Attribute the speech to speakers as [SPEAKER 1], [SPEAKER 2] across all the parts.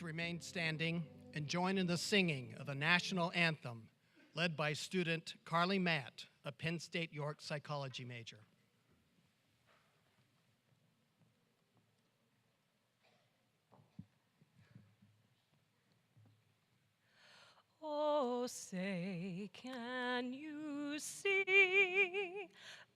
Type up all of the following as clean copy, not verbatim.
[SPEAKER 1] Please remain standing and join in the singing of the national anthem led by student Carly Matt, a Penn State York psychology major.
[SPEAKER 2] Oh, say, can you see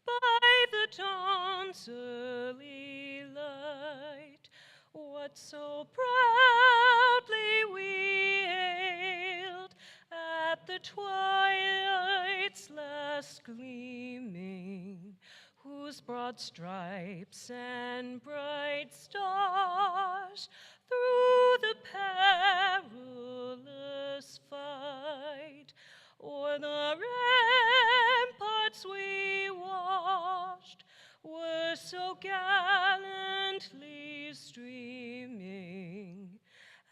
[SPEAKER 2] by the dawn's early light what so proudly we hailed at the twilight's last gleaming, whose broad stripes and bright stars through the perilous fight o'er the ramparts we watched were so gallantly streaming,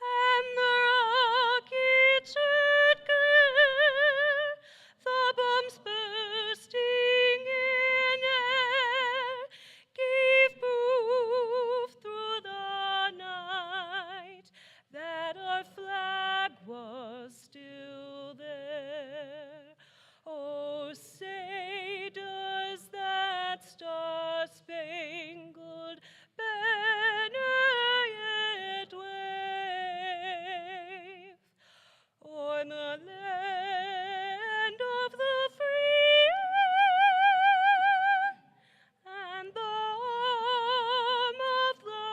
[SPEAKER 2] and the rockets red glare, the bombs bursting in air, gave proof through the night that our flag was still there. Oh, say, does that star-spangled banner yet wave o'er the land of the free and the home of the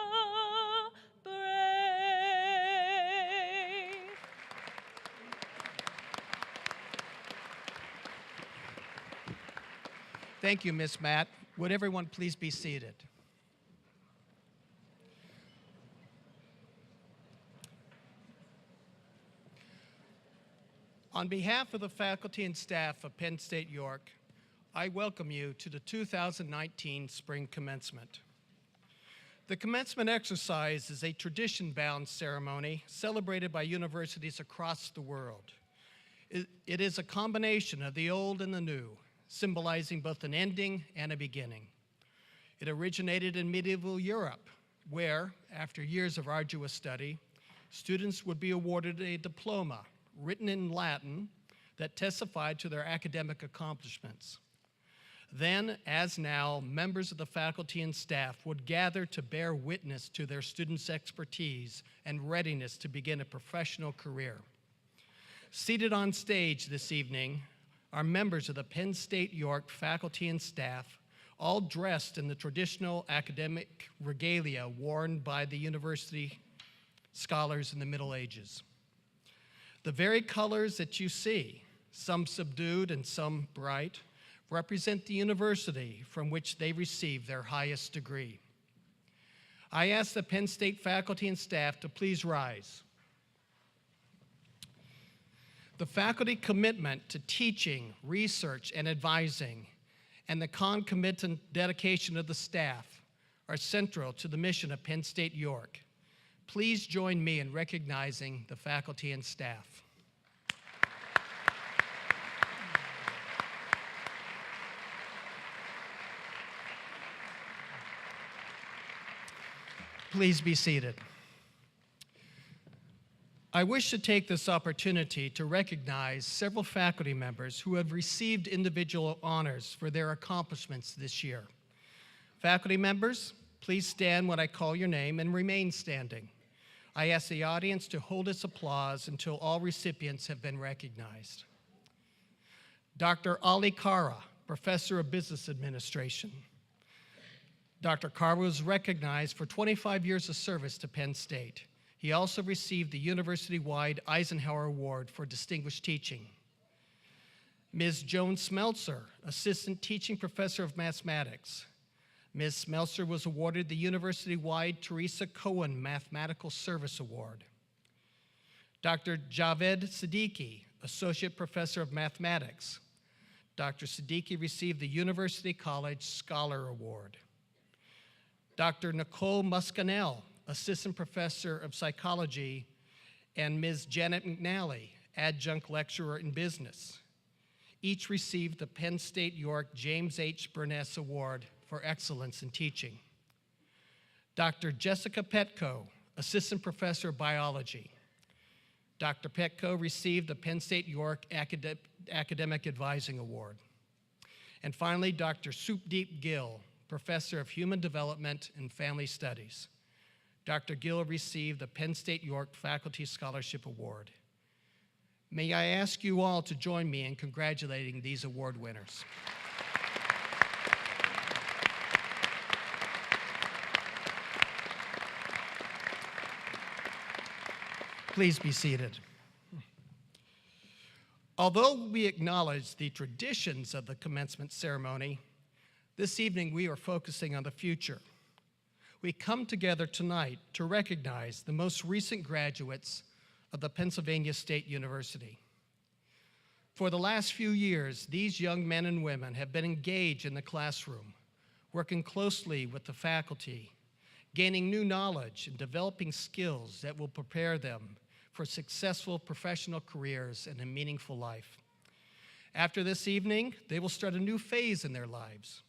[SPEAKER 2] brave?
[SPEAKER 1] Thank you, Ms. Matt. Would everyone please be seated? On behalf of the faculty and staff of Penn State York, I welcome you to the 2019 spring commencement. The commencement exercise is a tradition-bound ceremony celebrated by universities across the world. It is a combination of the old and the new, symbolizing both an ending and a beginning. It originated in medieval Europe, where, after years of arduous study, students would be awarded a diploma written in Latin that testified to their academic accomplishments. Then, as now, members of the faculty and staff would gather to bear witness to their students' expertise and readiness to begin a professional career. Seated on stage this evening are members of the Penn State York faculty and staff, all dressed in the traditional academic regalia worn by the university scholars in the Middle Ages. The very colors that you see, some subdued and some bright, represent the university from which they received their highest degree. I ask the Penn State faculty and staff to please rise. The faculty commitment to teaching, research, and advising, and the concomitant dedication of the staff are central to the mission of Penn State York. Please join me in recognizing the faculty and staff. Please be seated. I wish to take this opportunity to recognize several faculty members who have received individual honors for their accomplishments this year. Faculty members, please stand when I call your name and remain standing. I ask the audience to hold its applause until all recipients have been recognized. Dr. Ali Kara, Professor of Business Administration. Dr. Kara was recognized for 25 years of service to Penn State. He also received the university-wide Eisenhower Award for Distinguished Teaching. Ms. Joan Smeltzer, Assistant Teaching Professor of Mathematics. Ms. Smeltzer was awarded the university-wide Teresa Cohen Mathematical Service Award. Dr. Javed Siddiqui, Associate Professor of Mathematics. Dr. Siddiqui received the University College Scholar Award. Dr. Nicole Muscanel, Assistant Professor of Psychology, and Ms. Janet McNally, Adjunct Lecturer in Business. Each received the Penn State York James H. Burness Award for Excellence in Teaching. Dr. Jessica Petko, Assistant Professor of Biology. Dr. Petko received the Penn State York Academic Advising Award. And finally, Dr. Supdeep Gill, Professor of Human Development and Family Studies. Dr. Gill received the Penn State York Faculty Scholarship Award. May I ask you all to join me in congratulating these award winners. Please be seated. Although we acknowledge the traditions of the commencement ceremony, this evening we are focusing on the future. We come together tonight to recognize the most recent graduates of the Pennsylvania State University. For the last few years, these young men and women have been engaged in the classroom, working closely with the faculty, gaining new knowledge and developing skills that will prepare them for successful professional careers and a meaningful life. After this evening, they will start a new phase in their lives.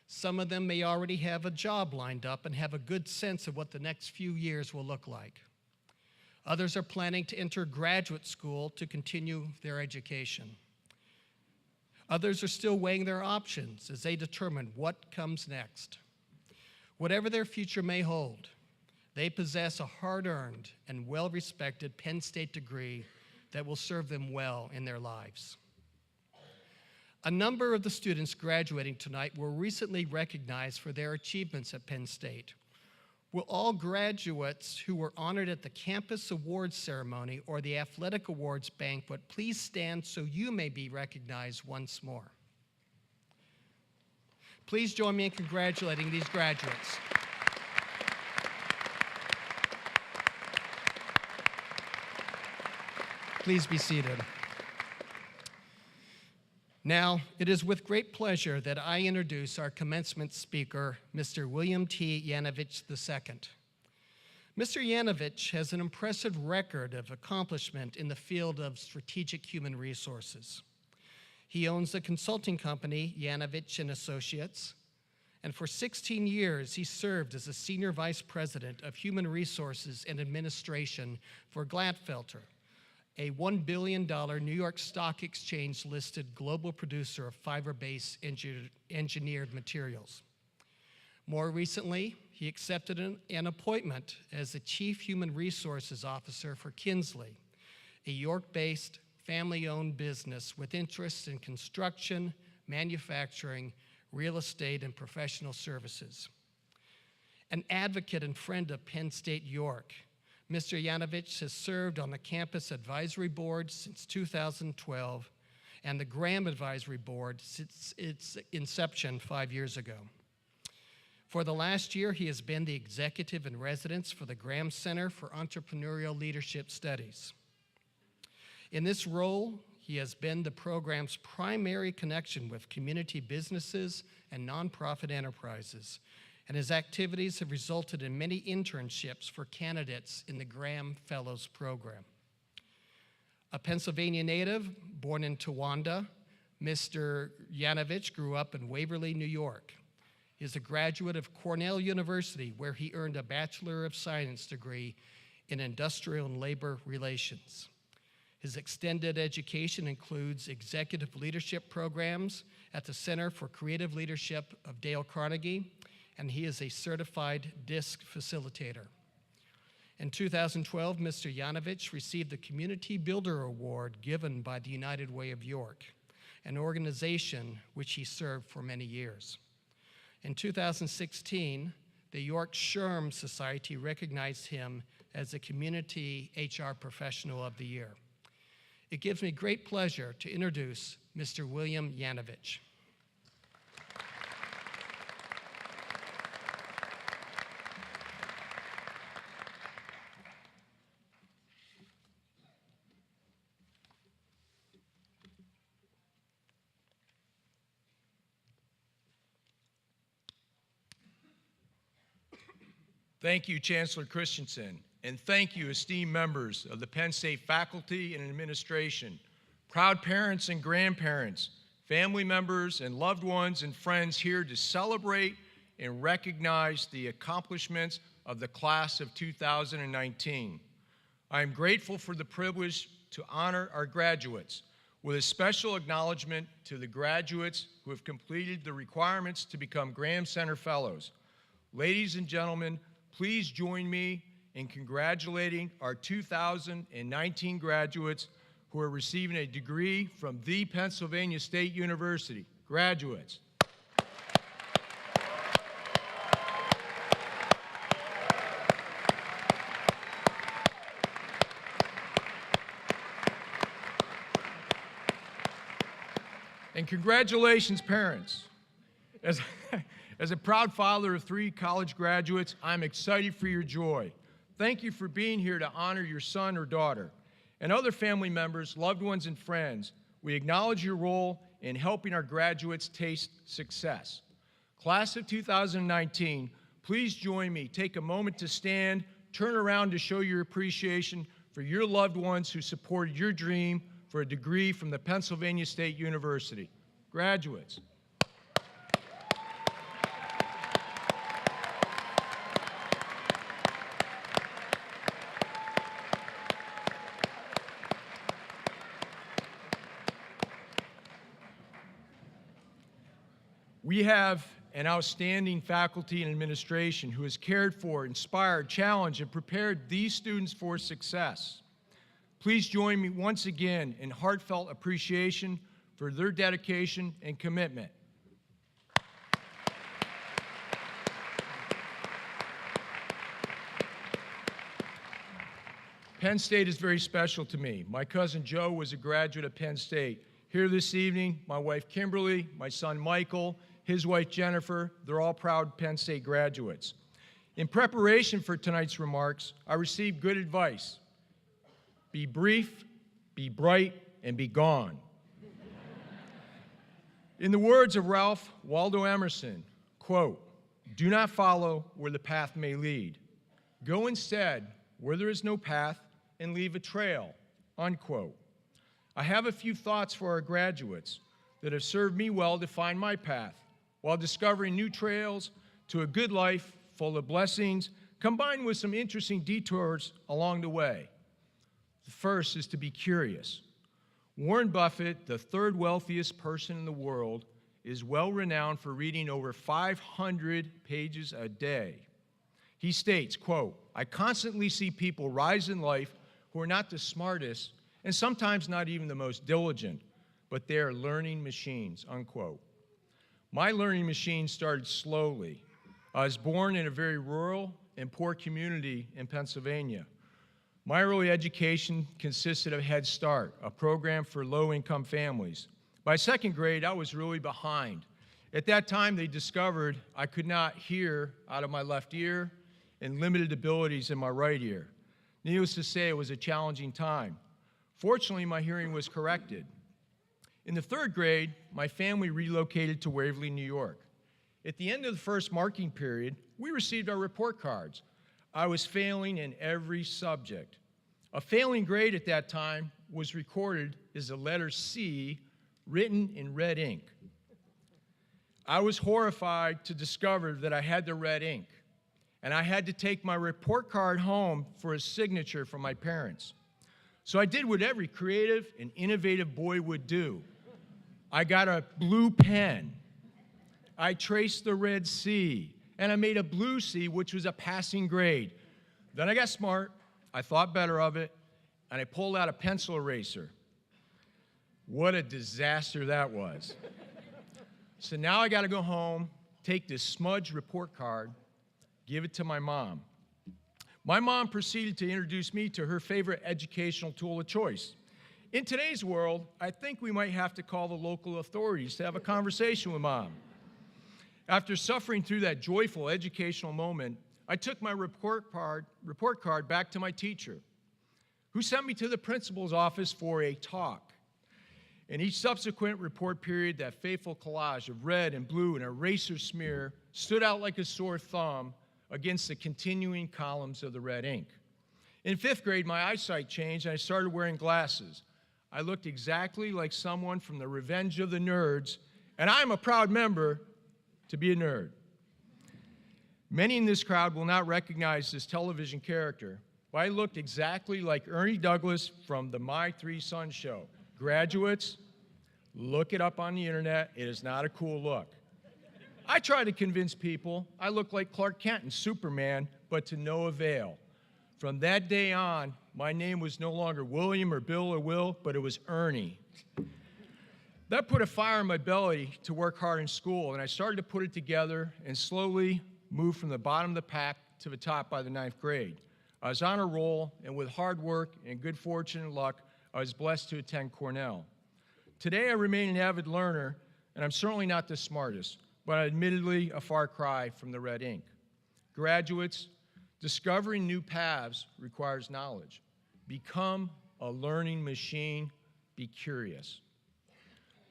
[SPEAKER 1] Some of them may already have a job lined up and have a good sense of what the next few years will look like. Others are planning to enter graduate school to continue their education. Others are still weighing their options as they determine what comes next. Whatever their future may hold, they possess a hard-earned and well-respected Penn State degree that will serve them well in their lives. A number of the students graduating tonight were recently recognized for their achievements at Penn State. Will all graduates who were honored at the campus awards ceremony or the athletic awards banquet please stand so you may be recognized once more? Please join me in congratulating these graduates. Please be seated. Now, it is with great pleasure that I introduce our commencement speaker, Mr. William T. Yanovich II. Mr. Yanovich has an impressive record of accomplishment in the field of strategic human resources. He owns the consulting company, Yanovich & Associates, and for 16 years, he served as a senior vice president of human resources and administration for Glatfelter, a $1 billion New York Stock Exchange-listed global producer of fiber-based engineered materials. More recently, he accepted an appointment as the Chief Human Resources Officer for Kinsley, a York-based, family-owned business with interests in construction, manufacturing, real estate, and professional services. An advocate and friend of Penn State York, Mr. Yanovich has served on the Campus Advisory Board since 2012 and the Graham Advisory Board since its inception 5 years ago. For the last year, he has been the executive in residence for the Graham Center for Entrepreneurial Leadership Studies. In this role, he has been the program's primary connection with community businesses and nonprofit enterprises, and his activities have resulted in many internships for candidates in the Graham Fellows Program. A Pennsylvania native, born in Towanda, Mr. Yanovich grew up in Waverly, New York. He is a graduate of Cornell University, where he earned a Bachelor of Science degree in Industrial and Labor Relations. His extended education includes executive leadership programs at the Center for Creative Leadership of Dale Carnegie, and he is a certified DISC facilitator. In 2012, Mr. Yanovich received the Community Builder Award given by the United Way of York, an organization which he served for many years. In 2016, the York SHRM Society recognized him as the Community HR Professional of the Year. It gives me great pleasure to introduce Mr. William Yanovich.
[SPEAKER 3] Thank you, Chancellor Christensen, and thank you, esteemed members of the Penn State faculty and administration, proud parents and grandparents, family members and loved ones and friends here to celebrate and recognize the accomplishments of the class of 2019. I am grateful for the privilege to honor our graduates with a special acknowledgement to the graduates who have completed the requirements to become Graham Center Fellows. Ladies and gentlemen, please join me in congratulating our 2019 graduates who are receiving a degree from the Pennsylvania State University. Graduates. And congratulations, parents. As a proud father of 3 college graduates, I'm excited for your joy. Thank you for being here to honor your son or daughter. And other family members, loved ones, and friends, we acknowledge your role in helping our graduates taste success. Class of 2019, please join me. Take a moment to stand, turn around to show your appreciation for your loved ones who supported your dream for a degree from the Pennsylvania State University. Graduates. We have an outstanding faculty and administration who has cared for, inspired, challenged, and prepared these students for success. Please join me once again in heartfelt appreciation for their dedication and commitment. Penn State is very special to me. My cousin Joe was a graduate of Penn State. Here this evening, my wife Kimberly, my son Michael, his wife Jennifer, they're all proud Penn State graduates. In preparation for tonight's remarks, I received good advice. Be brief, be bright, and be gone. In the words of Ralph Waldo Emerson, quote, "Do not follow where the path may lead. Go instead where there is no path and leave a trail," unquote. I have a few thoughts for our graduates that have served me well to find my path while discovering new trails to a good life full of blessings, combined with some interesting detours along the way. The first is to be curious. Warren Buffett, the 3rd wealthiest person in the world, is well renowned for reading over 500 pages a day. He states, quote, "I constantly see people rise in life who are not the smartest and sometimes not even the most diligent, but they are learning machines," unquote. My learning machine started slowly. I was born in a very rural and poor community in Pennsylvania. My early education consisted of Head Start, a program for low-income families. By 2nd grade, I was really behind. At that time, they discovered I could not hear out of my left ear and limited abilities in my right ear. Needless to say, it was a challenging time. Fortunately, my hearing was corrected. In the 3rd grade, my family relocated to Waverly, New York. At the end of the first marking period, we received our report cards. I was failing in every subject. A failing grade at that time was recorded as the letter C written in red ink. I was horrified to discover that I had the red ink, and I had to take my report card home for a signature from my parents. So I did what every creative and innovative boy would do. I got a blue pen. I traced the red C, and I made a blue C, which was a passing grade. Then I got smart, I thought better of it, and I pulled out a pencil eraser. What a disaster that was. So now I got to go home, take this smudged report card, give it to my mom. My mom proceeded to introduce me to her favorite educational tool of choice. In today's world, I think we might have to call the local authorities to have a conversation with Mom. After suffering through that joyful educational moment, I took my report card back to my teacher, who sent me to the principal's office for a talk. In each subsequent report period, that fateful collage of red and blue and eraser smear stood out like a sore thumb against the continuing columns of the red ink. In 5th grade, my eyesight changed and I started wearing glasses. I looked exactly like someone from the Revenge of the Nerds, and I'm a proud member to be a nerd. Many in this crowd will not recognize this television character, but I looked exactly like Ernie Douglas from the My Three Sons show. Graduates, look it up on the internet. It is not a cool look. I tried to convince people I look like Clark Kent and Superman, but to no avail. From that day on, my name was no longer William or Bill or Will, but it was Ernie. That put a fire in my belly to work hard in school, and I started to put it together and slowly moved from the bottom of the pack to the top by the 9th grade. I was on a roll, and with hard work and good fortune and luck, I was blessed to attend Cornell. Today, I remain an avid learner, and I'm certainly not the smartest, but admittedly a far cry from the red ink. Graduates, discovering new paths requires knowledge. Become a learning machine. Be curious.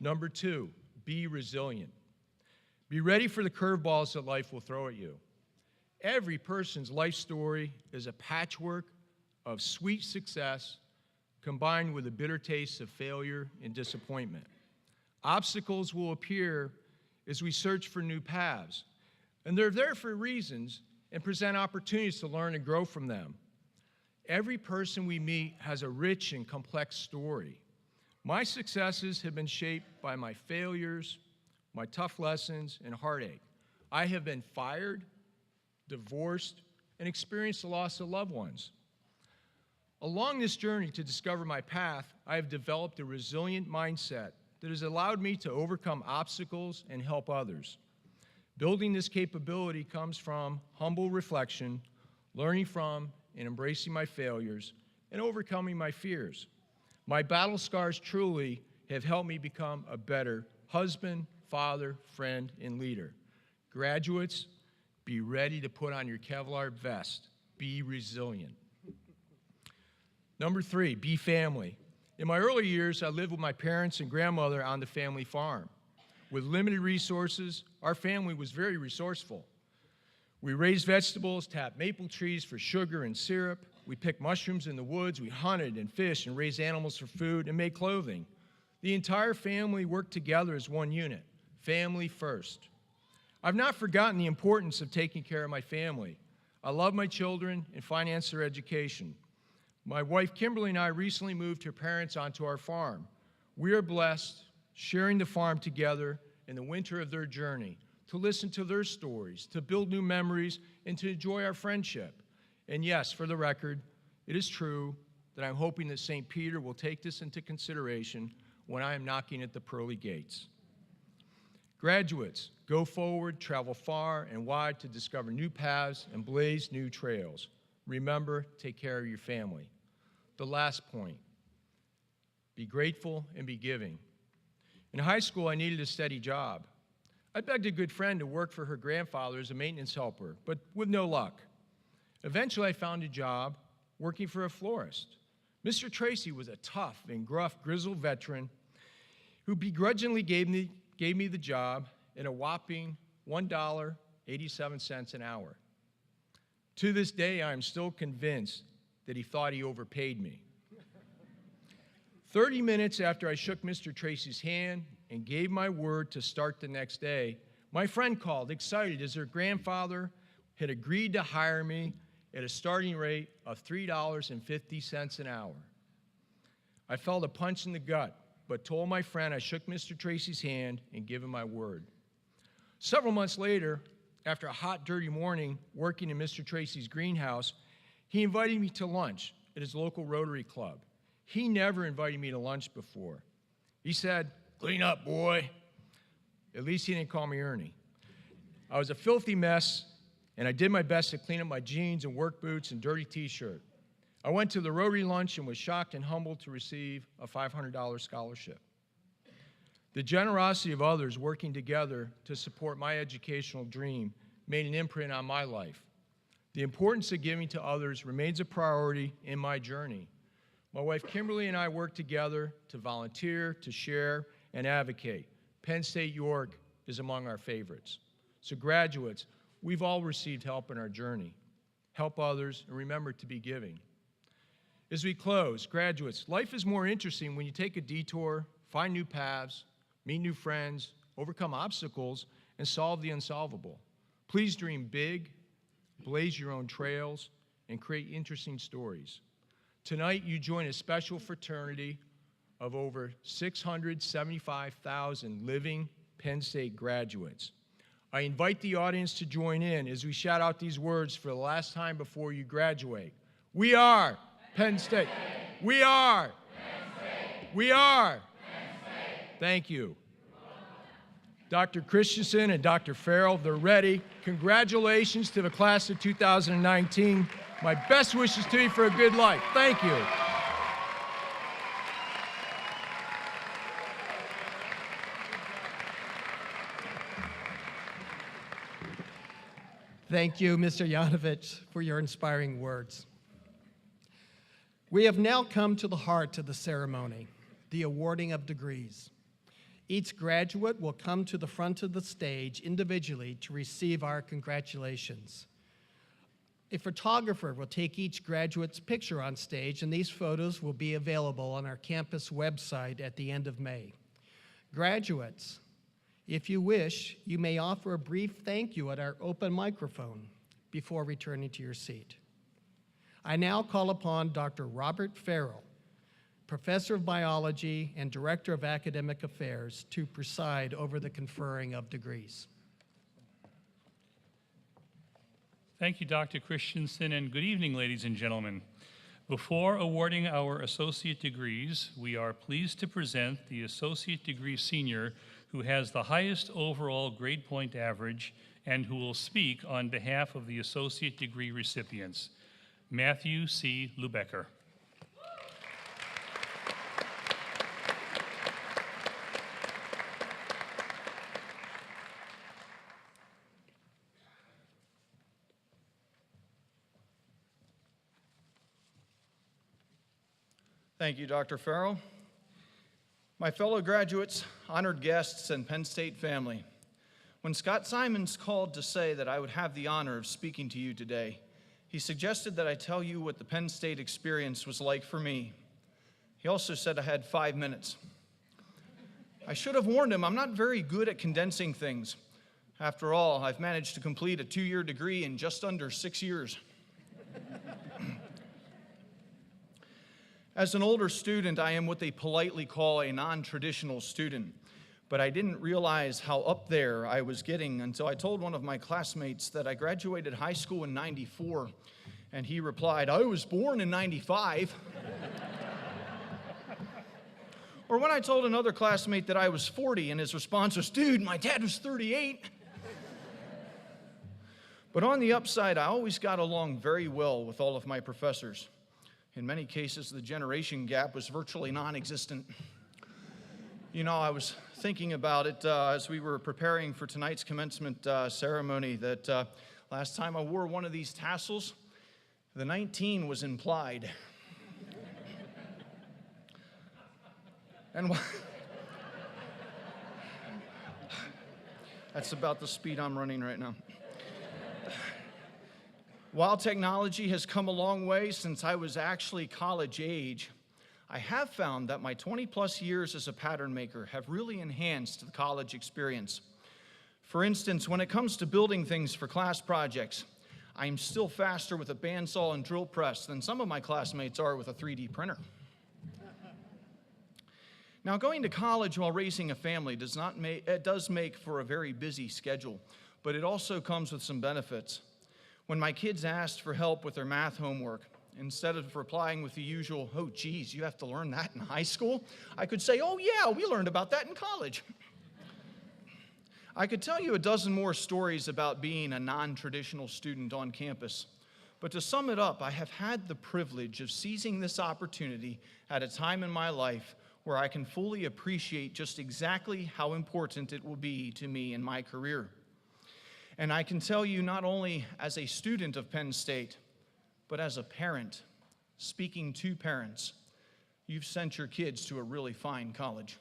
[SPEAKER 3] Number 2, be resilient. Be ready for the curveballs that life will throw at you. Every person's life story is a patchwork of sweet success combined with a bitter taste of failure and disappointment. Obstacles will appear as we search for new paths, and they're there for reasons and present opportunities to learn and grow from them. Every person we meet has a rich and complex story. My successes have been shaped by my failures, my tough lessons, and heartache. I have been fired, divorced, and experienced the loss of loved ones. Along this journey to discover my path, I have developed a resilient mindset that has allowed me to overcome obstacles and help others. Building this capability comes from humble reflection, learning from and embracing my failures, and overcoming my fears. My battle scars truly have helped me become a better husband, father, friend, and leader. Graduates, be ready to put on your Kevlar vest. Be resilient. Number 3, be family. In my early years, I lived with my parents and grandmother on the family farm. With limited resources, our family was very resourceful. We raised vegetables, tapped maple trees for sugar and syrup. We picked mushrooms in the woods. We hunted and fished and raised animals for food and made clothing. The entire family worked together as one unit, family first. I've not forgotten the importance of taking care of my family. I love my children and finance their education. My wife, Kimberly, and I recently moved her parents onto our farm. We are blessed, sharing the farm together in the winter of their journey, to listen to their stories, to build new memories, and to enjoy our friendship. And yes, for the record, it is true that I'm hoping that St. Peter will take this into consideration when I am knocking at the pearly gates. Graduates, go forward, travel far and wide to discover new paths and blaze new trails. Remember, take care of your family. The last point, be grateful and be giving. In high school, I needed a steady job. I begged a good friend to work for her grandfather as a maintenance helper, but with no luck. Eventually, I found a job working for a florist. Mr. Tracy was a tough and gruff, grizzled veteran who begrudgingly gave me the job at a whopping $1.87 an hour. To this day, I am still convinced that he thought he overpaid me. 30 minutes after I shook Mr. Tracy's hand and gave my word to start the next day, my friend called, excited, as her grandfather had agreed to hire me at a starting rate of $3.50 an hour. I felt a punch in the gut, but told my friend I shook Mr. Tracy's hand and gave him my word. Several months later, after a hot, dirty morning working in Mr. Tracy's greenhouse, he invited me to lunch at his local Rotary Club. He never invited me to lunch before. He said, "Clean up, boy." At least he didn't call me Ernie. I was a filthy mess, and I did my best to clean up my jeans and work boots and dirty t-shirt. I went to the Rotary lunch and was shocked and humbled to receive a $500 scholarship. The generosity of others working together to support my educational dream made an imprint on my life. The importance of giving to others remains a priority in my journey. My wife Kimberly and I work together to volunteer, to share, and advocate. Penn State York is among our favorites. So graduates, we've all received help in our journey. Help others, and remember to be giving. As we close, graduates, life is more interesting when you take a detour, find new paths, meet new friends, overcome obstacles, and solve the unsolvable. Please dream big, blaze your own trails, and create interesting stories. Tonight, you join a special fraternity of over 675,000 living Penn State graduates. I invite the audience to join in as we shout out these words for the last time before you graduate. We are Penn State. We are. We are. Thank you. Dr. Christensen and Dr. Farrell, they're ready. Congratulations to the class of 2019. My best wishes to you for a good life. Thank you.
[SPEAKER 1] Thank you, Mr. Yanovich, for your inspiring words. We have now come to the heart of the ceremony, the awarding of degrees. Each graduate will come to the front of the stage individually to receive our congratulations. A photographer will take each graduate's picture on stage, and these photos will be available on our campus website at the end of May. Graduates, if you wish, you may offer a brief thank you at our open microphone before returning to your seat. I now call upon Dr. Robert Farrell, Professor of Biology and Director of Academic Affairs, to preside over the conferring of degrees.
[SPEAKER 4] Thank you, Dr. Christensen, and good evening, ladies and gentlemen. Before awarding our associate degrees, we are pleased to present the associate degree senior who has the highest overall grade point average and who will speak on behalf of the associate degree recipients. Matthew C. Lubecker.
[SPEAKER 5] Thank you, Dr. Farrell. My fellow graduates, honored guests, and Penn State family, when Scott Simons called to say that I would have the honor of speaking to you today, he suggested that I tell you what the Penn State experience was like for me. He also said I had 5 minutes. I should have warned him I'm not very good at condensing things. After all, I've managed to complete a 2-year degree in just under 6 years. As an older student, I am what they politely call a non-traditional student, but I didn't realize how up there I was getting until I told one of my classmates that I graduated high school in '94, and he replied, I was born in '95. Or when I told another classmate that I was 40, and his response was, dude, my dad was 38. But on the upside, I always got along very well with all of my professors. In many cases, the generation gap was virtually non-existent. You know, I was thinking about it as we were preparing for tonight's commencement ceremony that last time I wore one of these tassels, the 19 was implied. And that's about the speed I'm running right now. While technology has come a long way since I was actually college age, I have found that my 20-plus years as a pattern maker have really enhanced the college experience. For instance, when it comes to building things for class projects, I'm still faster with a bandsaw and drill press than some of my classmates are with a 3D printer. Now, going to college while raising a family does make for a very busy schedule, but it also comes with some benefits. When my kids asked for help with their math homework, instead of replying with the usual, oh, geez, you have to learn that in high school, I could say, oh, yeah, we learned about that in college. I could tell you a dozen more stories about being a non-traditional student on campus, but to sum it up, I have had the privilege of seizing this opportunity at a time in my life where I can fully appreciate just exactly how important it will be to me in my career. And I can tell you not only as a student of Penn State, but as a parent, speaking to parents, you've sent your kids to a really fine college.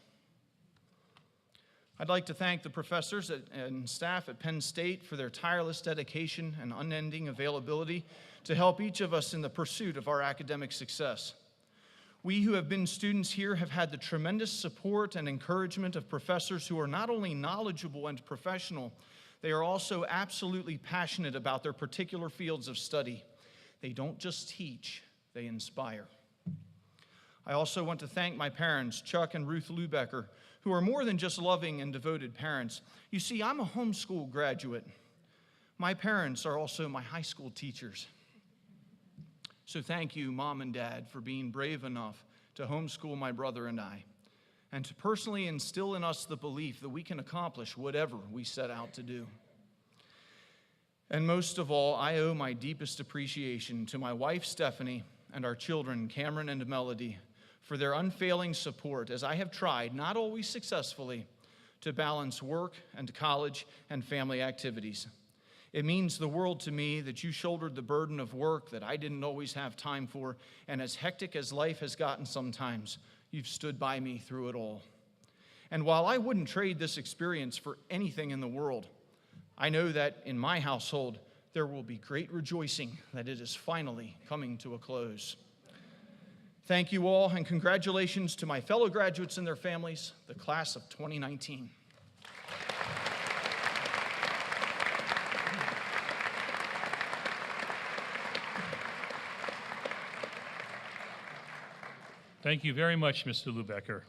[SPEAKER 5] I'd like to thank the professors and staff at Penn State for their tireless dedication and unending availability to help each of us in the pursuit of our academic success. We who have been students here have had the tremendous support and encouragement of professors who are not only knowledgeable and professional, They are also absolutely passionate about their particular fields of study. They don't just teach, they inspire. I also want to thank my parents, Chuck and Ruth Lubecker, who are more than just loving and devoted parents. You see, I'm a homeschool graduate. My parents are also my high school teachers. So thank you, Mom and Dad, for being brave enough to homeschool my brother and I, and to personally instill in us the belief that we can accomplish whatever we set out to do. And most of all, I owe my deepest appreciation to my wife, Stephanie, and our children, Cameron and Melody, for their unfailing support as I have tried, not always successfully, to balance work and college and family activities. It means the world to me that you shouldered the burden of work that I didn't always have time for, and as hectic as life has gotten sometimes, you've stood by me through it all. And while I wouldn't trade this experience for anything in the world, I know that in my household, there will be great rejoicing that it is finally coming to a close. Thank you all, and congratulations to my fellow graduates and their families, the class of 2019.
[SPEAKER 4] Thank you very much, Mr. Lubecker.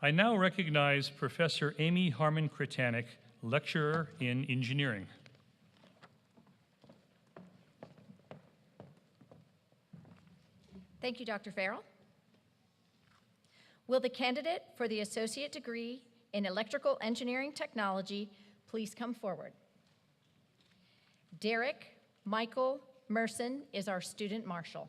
[SPEAKER 4] I now recognize Professor Amy Harmon-Kritanek, lecturer in engineering.
[SPEAKER 6] Thank you, Dr. Farrell. Will the candidate for the associate degree in electrical engineering technology please come forward? Derek Michael Merson is our student marshal.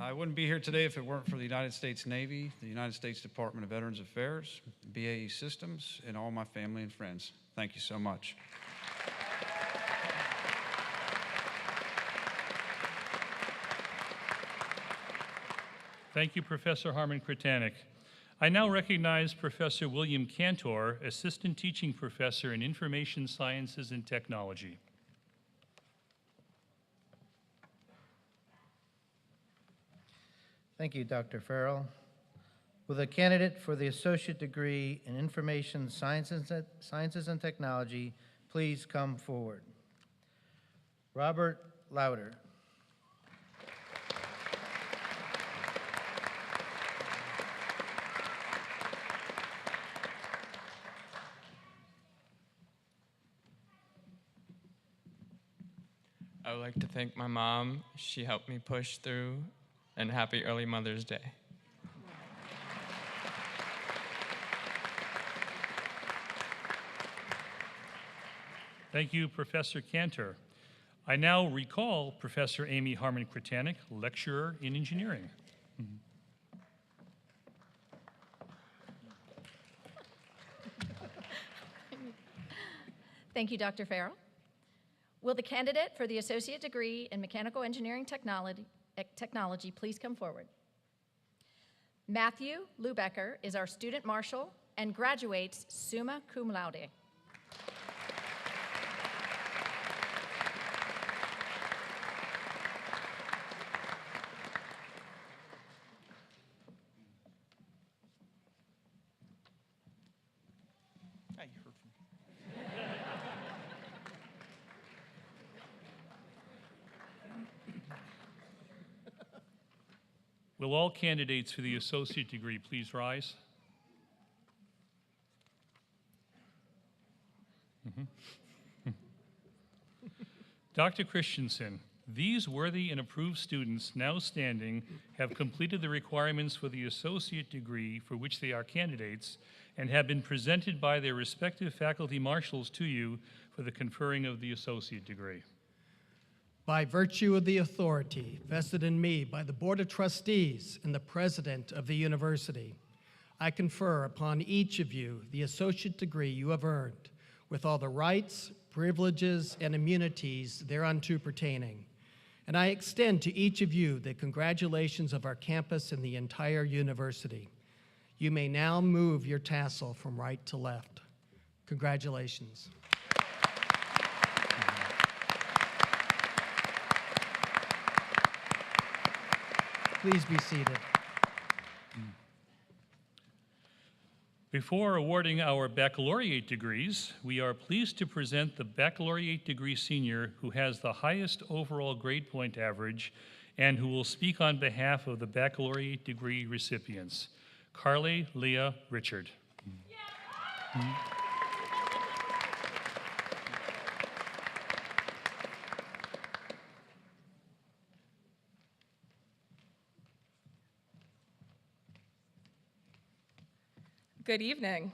[SPEAKER 7] I wouldn't be here today if it weren't for the United States Navy, the United States Department of Veterans Affairs, BAE Systems, and all my family and friends. Thank you so much.
[SPEAKER 4] Thank you, Professor Harmon-Kritanek. I now recognize Professor William Cantor, Assistant Teaching Professor in Information Sciences and Technology.
[SPEAKER 8] Thank you, Dr. Farrell. Will the candidate for the associate degree in Information Sciences and Technology please come forward? Robert Lauder.
[SPEAKER 9] I would like to thank my mom. She helped me push through, and happy early Mother's Day.
[SPEAKER 4] Thank you, Professor Cantor. I now recall Professor Amy Harmon-Kritanek, lecturer in engineering.
[SPEAKER 6] Thank you, Dr. Farrell. Will the candidate for the associate degree in mechanical engineering technology please come forward? Matthew Lubecker is our student marshal and graduates summa cum laude.
[SPEAKER 5] Hey, you heard from me.
[SPEAKER 4] Will all candidates for the associate degree please rise? Dr. Christensen, these worthy and approved students now standing have completed the requirements for the associate degree for which they are candidates and have been presented by their respective faculty marshals to you for the conferring of the associate degree.
[SPEAKER 1] By virtue of the authority vested in me by the Board of Trustees and the President of the University, I confer upon each of you the associate degree you have earned, with all the rights, privileges, and immunities thereunto pertaining. And I extend to each of you the congratulations of our campus and the entire university. You may now move your tassel from right to left. Congratulations. Please be seated.
[SPEAKER 4] Before awarding our baccalaureate degrees, we are pleased to present the baccalaureate degree senior who has the highest overall grade point average and who will speak on behalf of the baccalaureate degree recipients. Carly Leah Richard.
[SPEAKER 2] Good evening.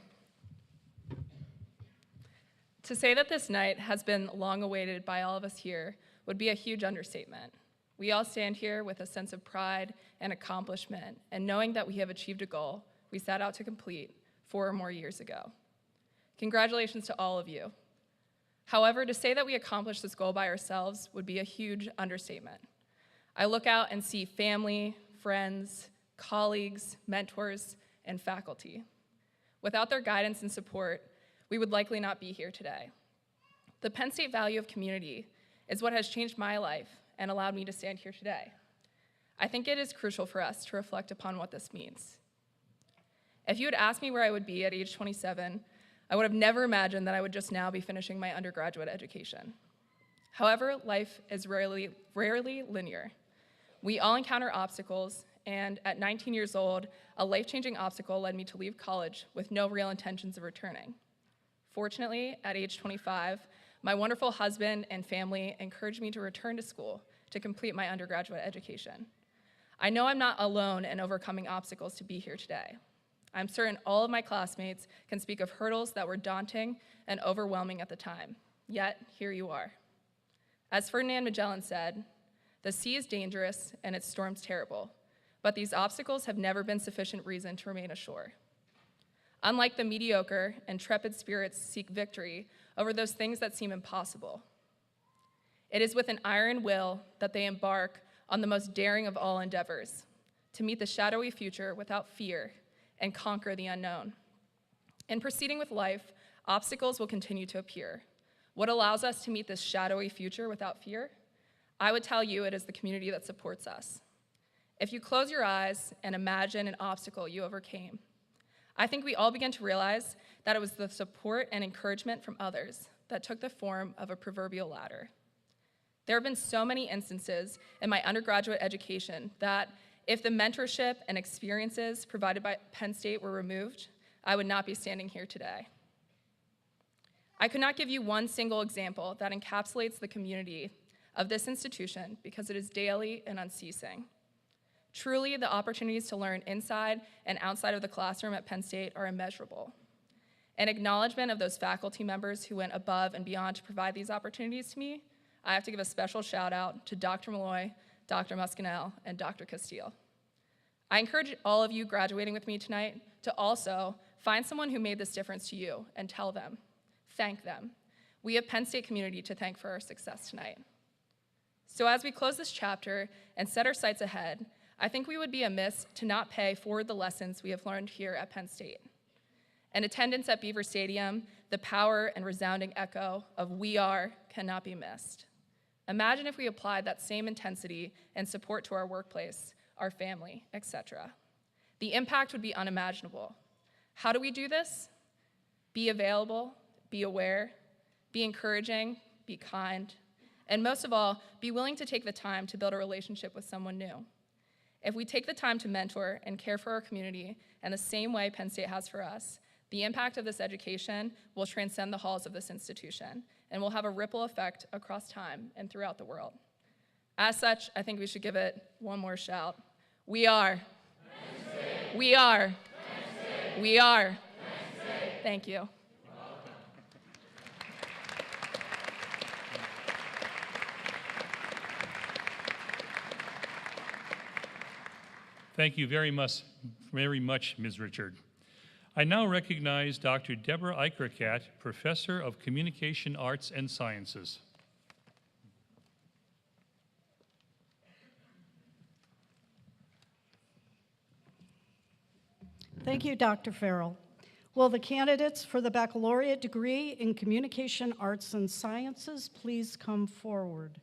[SPEAKER 2] To say that this night has been long awaited by all of us here would be a huge understatement. We all stand here with a sense of pride and accomplishment, and knowing that we have achieved a goal we set out to complete 4 or more years ago. Congratulations to all of you. However, to say that we accomplished this goal by ourselves would be a huge understatement. I look out and see family, friends, colleagues, mentors, and faculty. Without their guidance and support, we would likely not be here today. The Penn State value of community is what has changed my life and allowed me to stand here today. I think it is crucial for us to reflect upon what this means. If you had asked me where I would be at age 27, I would have never imagined that I would just now be finishing my undergraduate education. However, life is rarely linear. We all encounter obstacles, and at 19 years old, a life-changing obstacle led me to leave college with no real intentions of returning. Fortunately, at age 25, my wonderful husband and family encouraged me to return to school to complete my undergraduate education. I know I'm not alone in overcoming obstacles to be here today. I'm certain all of my classmates can speak of hurdles that were daunting and overwhelming at the time, yet here you are. As Ferdinand Magellan said, "The sea is dangerous and its storms terrible, but these obstacles have never been sufficient reason to remain ashore." Unlike the mediocre, intrepid spirits seek victory over those things that seem impossible. It is with an iron will that they embark on the most daring of all endeavors, to meet the shadowy future without fear and conquer the unknown. In proceeding with life, obstacles will continue to appear. What allows us to meet this shadowy future without fear? I would tell you it is the community that supports us. If you close your eyes and imagine an obstacle you overcame, I think we all begin to realize that it was the support and encouragement from others that took the form of a proverbial ladder. There have been so many instances in my undergraduate education that if the mentorship and experiences provided by Penn State were removed, I would not be standing here today. I could not give you one single example that encapsulates the community of this institution because it is daily and unceasing. Truly, the opportunities to learn inside and outside of the classroom at Penn State are immeasurable. In acknowledgement of those faculty members who went above and beyond to provide these opportunities to me, I have to give a special shout out to Dr. Malloy, Dr. Muscanel, and Dr. Castile. I encourage all of you graduating with me tonight to also find someone who made this difference to you and tell them, thank them. We have Penn State community to thank for our success tonight. So as we close this chapter and set our sights ahead, I think we would be amiss to not pay forward the lessons we have learned here at Penn State. In attendance at Beaver Stadium, the power and resounding echo of "We Are" cannot be missed. Imagine if we applied that same intensity and support to our workplace, our family, etc. The impact would be unimaginable. How do we do this? Be available, be aware, be encouraging, be kind, and most of all, be willing to take the time to build a relationship with someone new. If we take the time to mentor and care for our community in the same way Penn State has for us, the impact of this education will transcend the halls of this institution and will have a ripple effect across time and throughout the world. As such, I think we should give it one more shout. We are. Penn State. We are. Penn State. We are. Penn State. Thank you.
[SPEAKER 4] Thank you very much, Ms. Richard. I now recognize Dr. Deborah Eicherkat, Professor of Communication Arts and Sciences.
[SPEAKER 10] Thank you, Dr. Farrell. Will the candidates for the baccalaureate degree in Communication Arts and Sciences please come forward?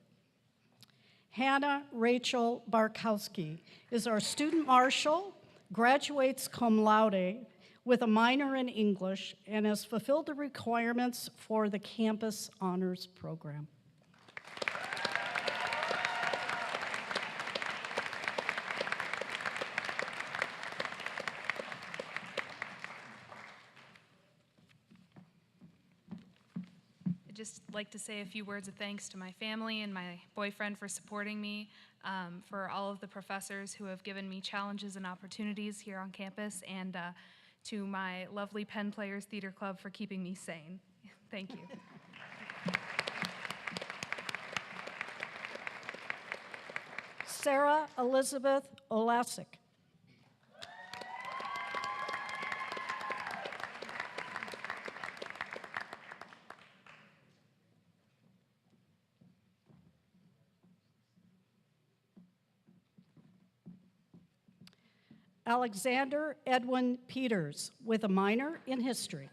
[SPEAKER 10] Hannah Rachel Barkowski is our student marshal, graduates cum laude with a minor in English, and has fulfilled the requirements for the campus honors program.
[SPEAKER 11] I'd just like to say a few words of thanks to my family and my boyfriend for supporting me, for all of the professors who have given me challenges and opportunities here on campus, and to my lovely Penn Players Theater Club for keeping me sane. Thank you.
[SPEAKER 10] Sarah Elizabeth Olasic. Alexander Edwin Peters with a minor in history.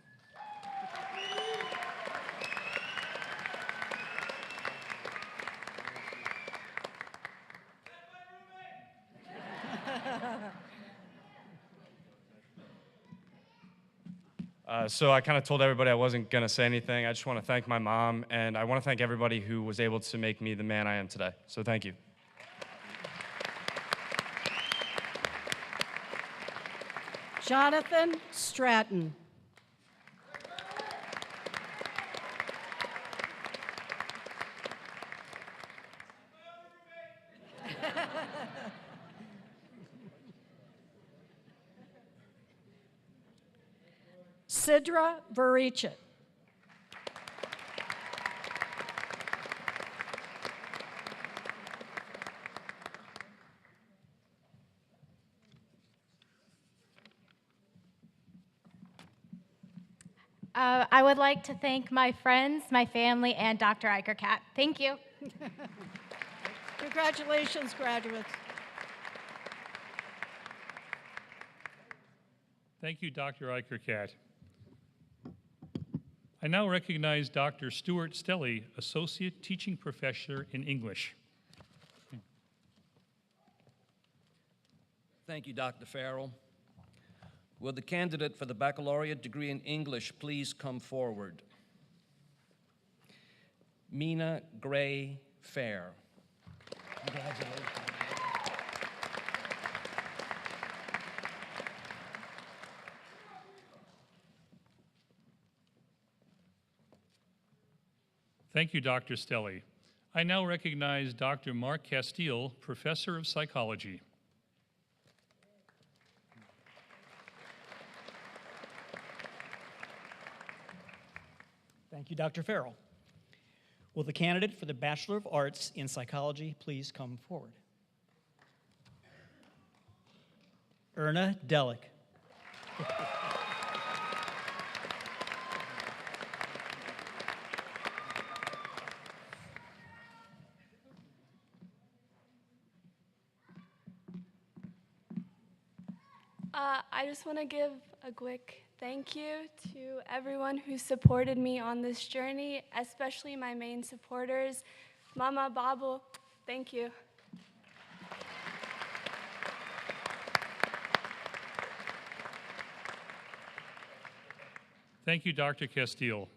[SPEAKER 12] So I kind of told everybody I wasn't going to say anything. I just want to thank my mom, and I want to thank everybody who was able to make me the man I am today. So thank you.
[SPEAKER 10] Jonathan Stratton. Sidra Verichet.
[SPEAKER 13] I would like to thank my friends, my family, and Dr. Eicherkat. Thank you.
[SPEAKER 10] Congratulations, graduates.
[SPEAKER 4] Thank you, Dr. Eicherkat. I now recognize Dr. Stuart Stelly, Associate Teaching Professor in English.
[SPEAKER 14] Thank you, Dr. Farrell. Will the candidate for the baccalaureate degree in English please come forward? Mina Gray Fair. Congratulations.
[SPEAKER 4] Thank you, Dr. Stelly. I now recognize Dr. Mark Castile, Professor of Psychology.
[SPEAKER 15] Thank you, Dr. Farrell. Will the candidate for the Bachelor of Arts in Psychology please come forward? Erna Delick.
[SPEAKER 16] I just want to give a quick thank you to everyone who supported me on this journey, especially my main supporters. Mama, Babu, thank you.
[SPEAKER 4] Thank you, Dr. Castile.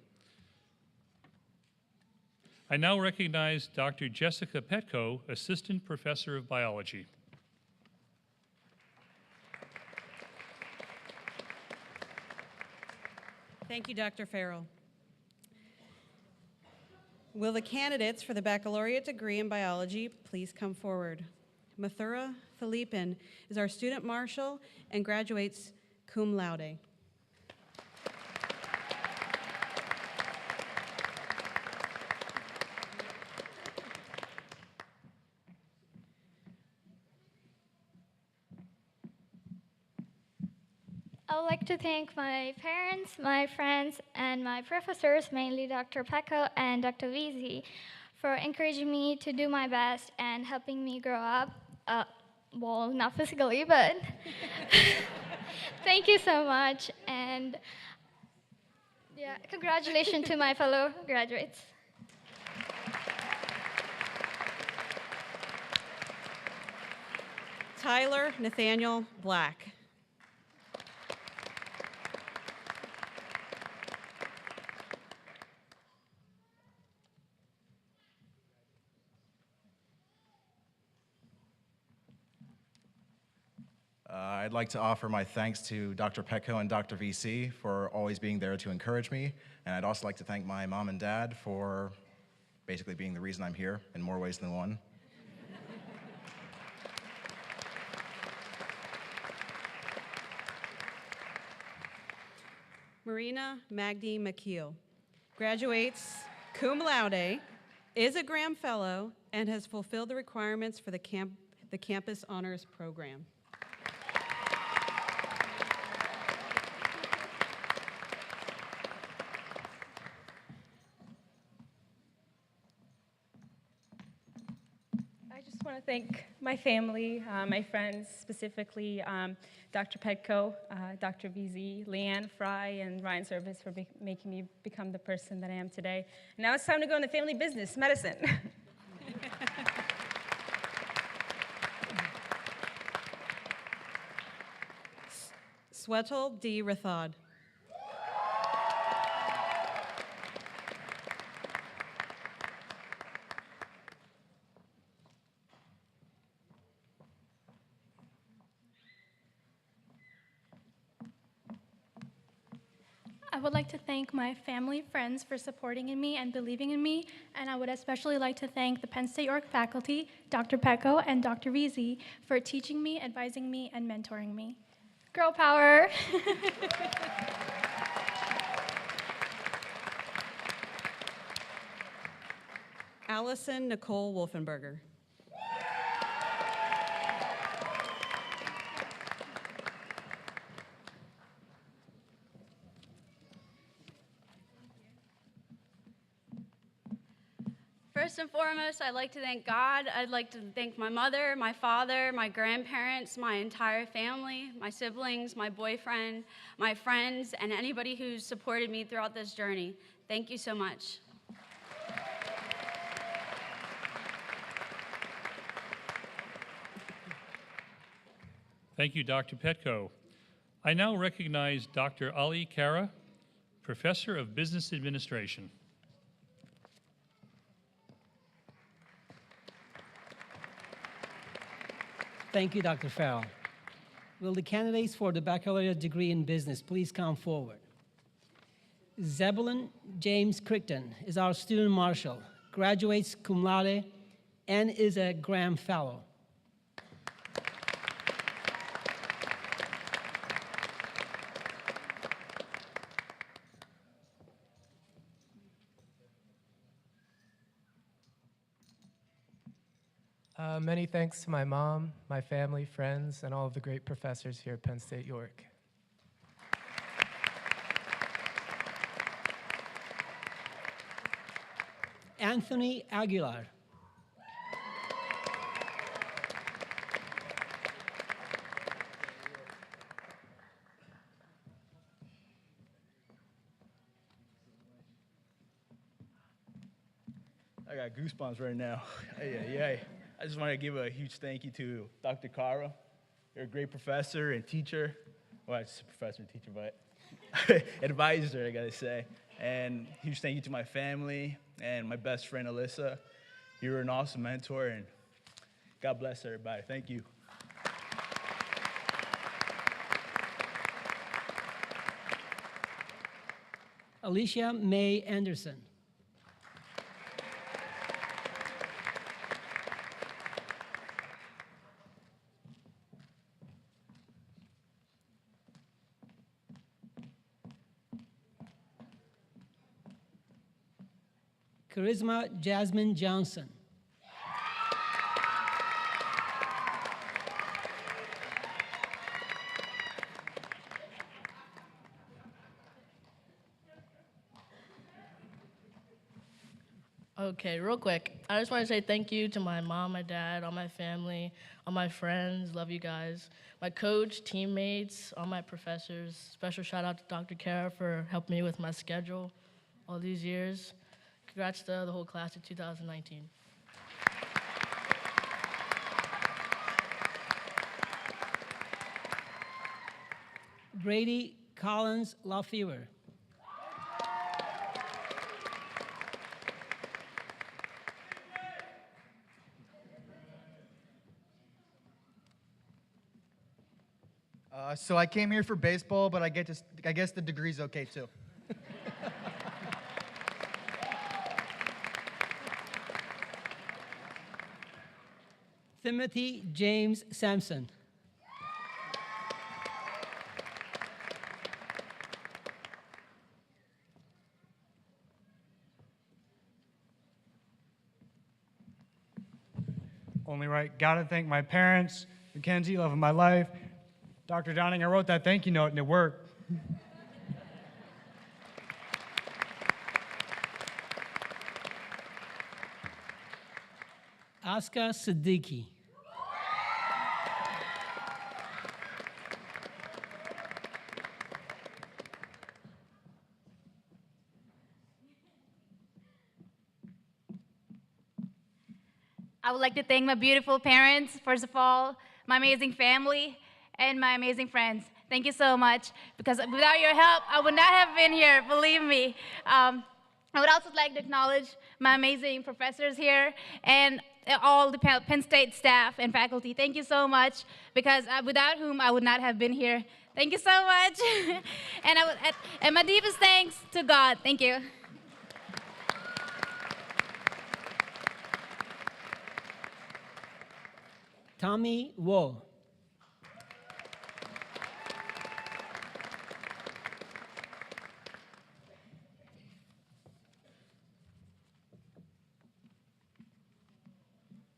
[SPEAKER 4] I now recognize Dr. Jessica Petko, Assistant Professor of Biology.
[SPEAKER 17] Thank you, Dr. Farrell. Will the candidates for the baccalaureate degree in biology please come forward? Mathura Philippin is our student marshal and graduates cum laude.
[SPEAKER 18] I would like to thank my parents, my friends, and my professors, mainly Dr. Pecco and Dr. Veazey, for encouraging me to do my best and helping me grow up. Well, not physically, but thank you so much. And Yeah, congratulations to my fellow graduates.
[SPEAKER 17] Tyler Nathaniel Black.
[SPEAKER 19] I'd like to offer my thanks to Dr. Petco and Dr. VC for always being there to encourage me. And I'd also like to thank my mom and dad for basically being the reason I'm here in more ways than one.
[SPEAKER 17] Marina Magdi McKeel graduates cum laude, is a Graham Fellow, and has fulfilled the requirements for the Campus Honors Program.
[SPEAKER 20] I just want to thank my family, my friends, specifically Dr. Petco, Dr. VZ, Leanne Fry, and Ryan Service for making me become the person that I am today. And now it's time to go into family business, medicine.
[SPEAKER 17] Swetal D. Rathod.
[SPEAKER 21] I would like to thank my family, friends for supporting in me and believing in me, and I would especially like to thank the Penn State York faculty, Dr. Petco and Dr. VZ, for teaching me, advising me, and mentoring me.
[SPEAKER 18] Girl power.
[SPEAKER 17] Allison Nicole Wolfenberger.
[SPEAKER 22] First and foremost, I'd like to thank God. I'd like to thank my mother, my father, my grandparents, my entire family, my siblings, my boyfriend, my friends, and anybody who's supported me throughout this journey. Thank you so much.
[SPEAKER 4] Thank you, Dr. Petco. I now recognize Dr. Ali Kara, Professor of Business Administration.
[SPEAKER 23] Thank you, Dr. Farrell. Will the candidates for the baccalaureate degree in business please come forward? Zebulon James Crichton is our student marshal, graduates cum laude, and is a Graham Fellow.
[SPEAKER 24] Many thanks to my mom, my family, friends, and all of the great professors here at Penn State York.
[SPEAKER 23] Anthony Aguilar.
[SPEAKER 25] I got goosebumps right now. I just want to give a huge thank you to Dr. Kara. You're a great professor and teacher. Well, it's a professor and teacher, but advisor, I gotta say. And huge thank you to my family and my best friend, Alyssa. You were an awesome mentor, and God bless everybody. Thank you.
[SPEAKER 23] Alicia May Anderson. Charisma Jasmine Johnson.
[SPEAKER 3] Okay, real quick. I just want to say thank you to my mom, my dad, all my family, all my friends. Love you guys. My coach, teammates, all my professors. Special shout out to Dr. Kara for helping me with my schedule all these years. Congrats to the whole class of 2019.
[SPEAKER 23] Brady Collins LaFever.
[SPEAKER 6] So I came here for baseball, but I guess the degree's okay too.
[SPEAKER 23] Timothy James Sampson.
[SPEAKER 12] Only right. Gotta thank my parents, Mackenzie, love of my life. Dr. Downing, I wrote that thank you note and it worked.
[SPEAKER 23] Aska Siddiqui.
[SPEAKER 7] I would like to thank my beautiful parents, first of all, my amazing family, and my amazing friends. Thank you so much, because without your help, I would not have been here, believe me. I would also like to acknowledge my amazing professors here and all the Penn State staff and faculty. Thank you so much, because without whom I would not have been here. Thank you so much. And my deepest thanks to God. Thank you.
[SPEAKER 23] Tommy Wo.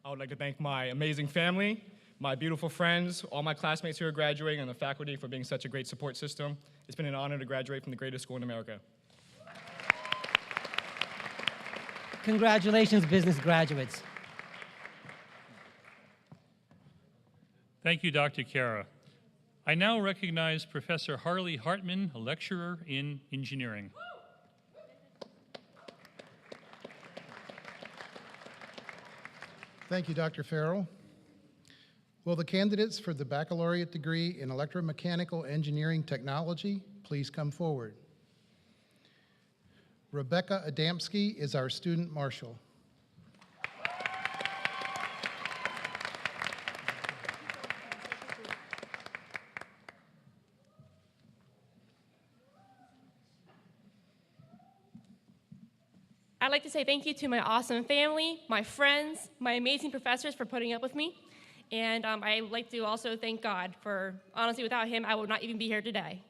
[SPEAKER 8] I would like to thank my amazing family, my beautiful friends, all my classmates who are graduating, and the faculty for being such a great support system. It's been an honor to graduate from the greatest school in America.
[SPEAKER 23] Congratulations, business graduates.
[SPEAKER 4] Thank you, Dr. Kara. I now recognize Professor Harley Hartman, a lecturer in engineering.
[SPEAKER 9] Thank you, Dr. Farrell. Will the candidates for the baccalaureate degree in electromechanical engineering technology please come forward? Rebecca Adamski is our student marshal.
[SPEAKER 26] I'd like to say thank you to my awesome family, my friends, my amazing professors for putting up with me. And I'd like to also thank God for, honestly, without him, I would not even be here today.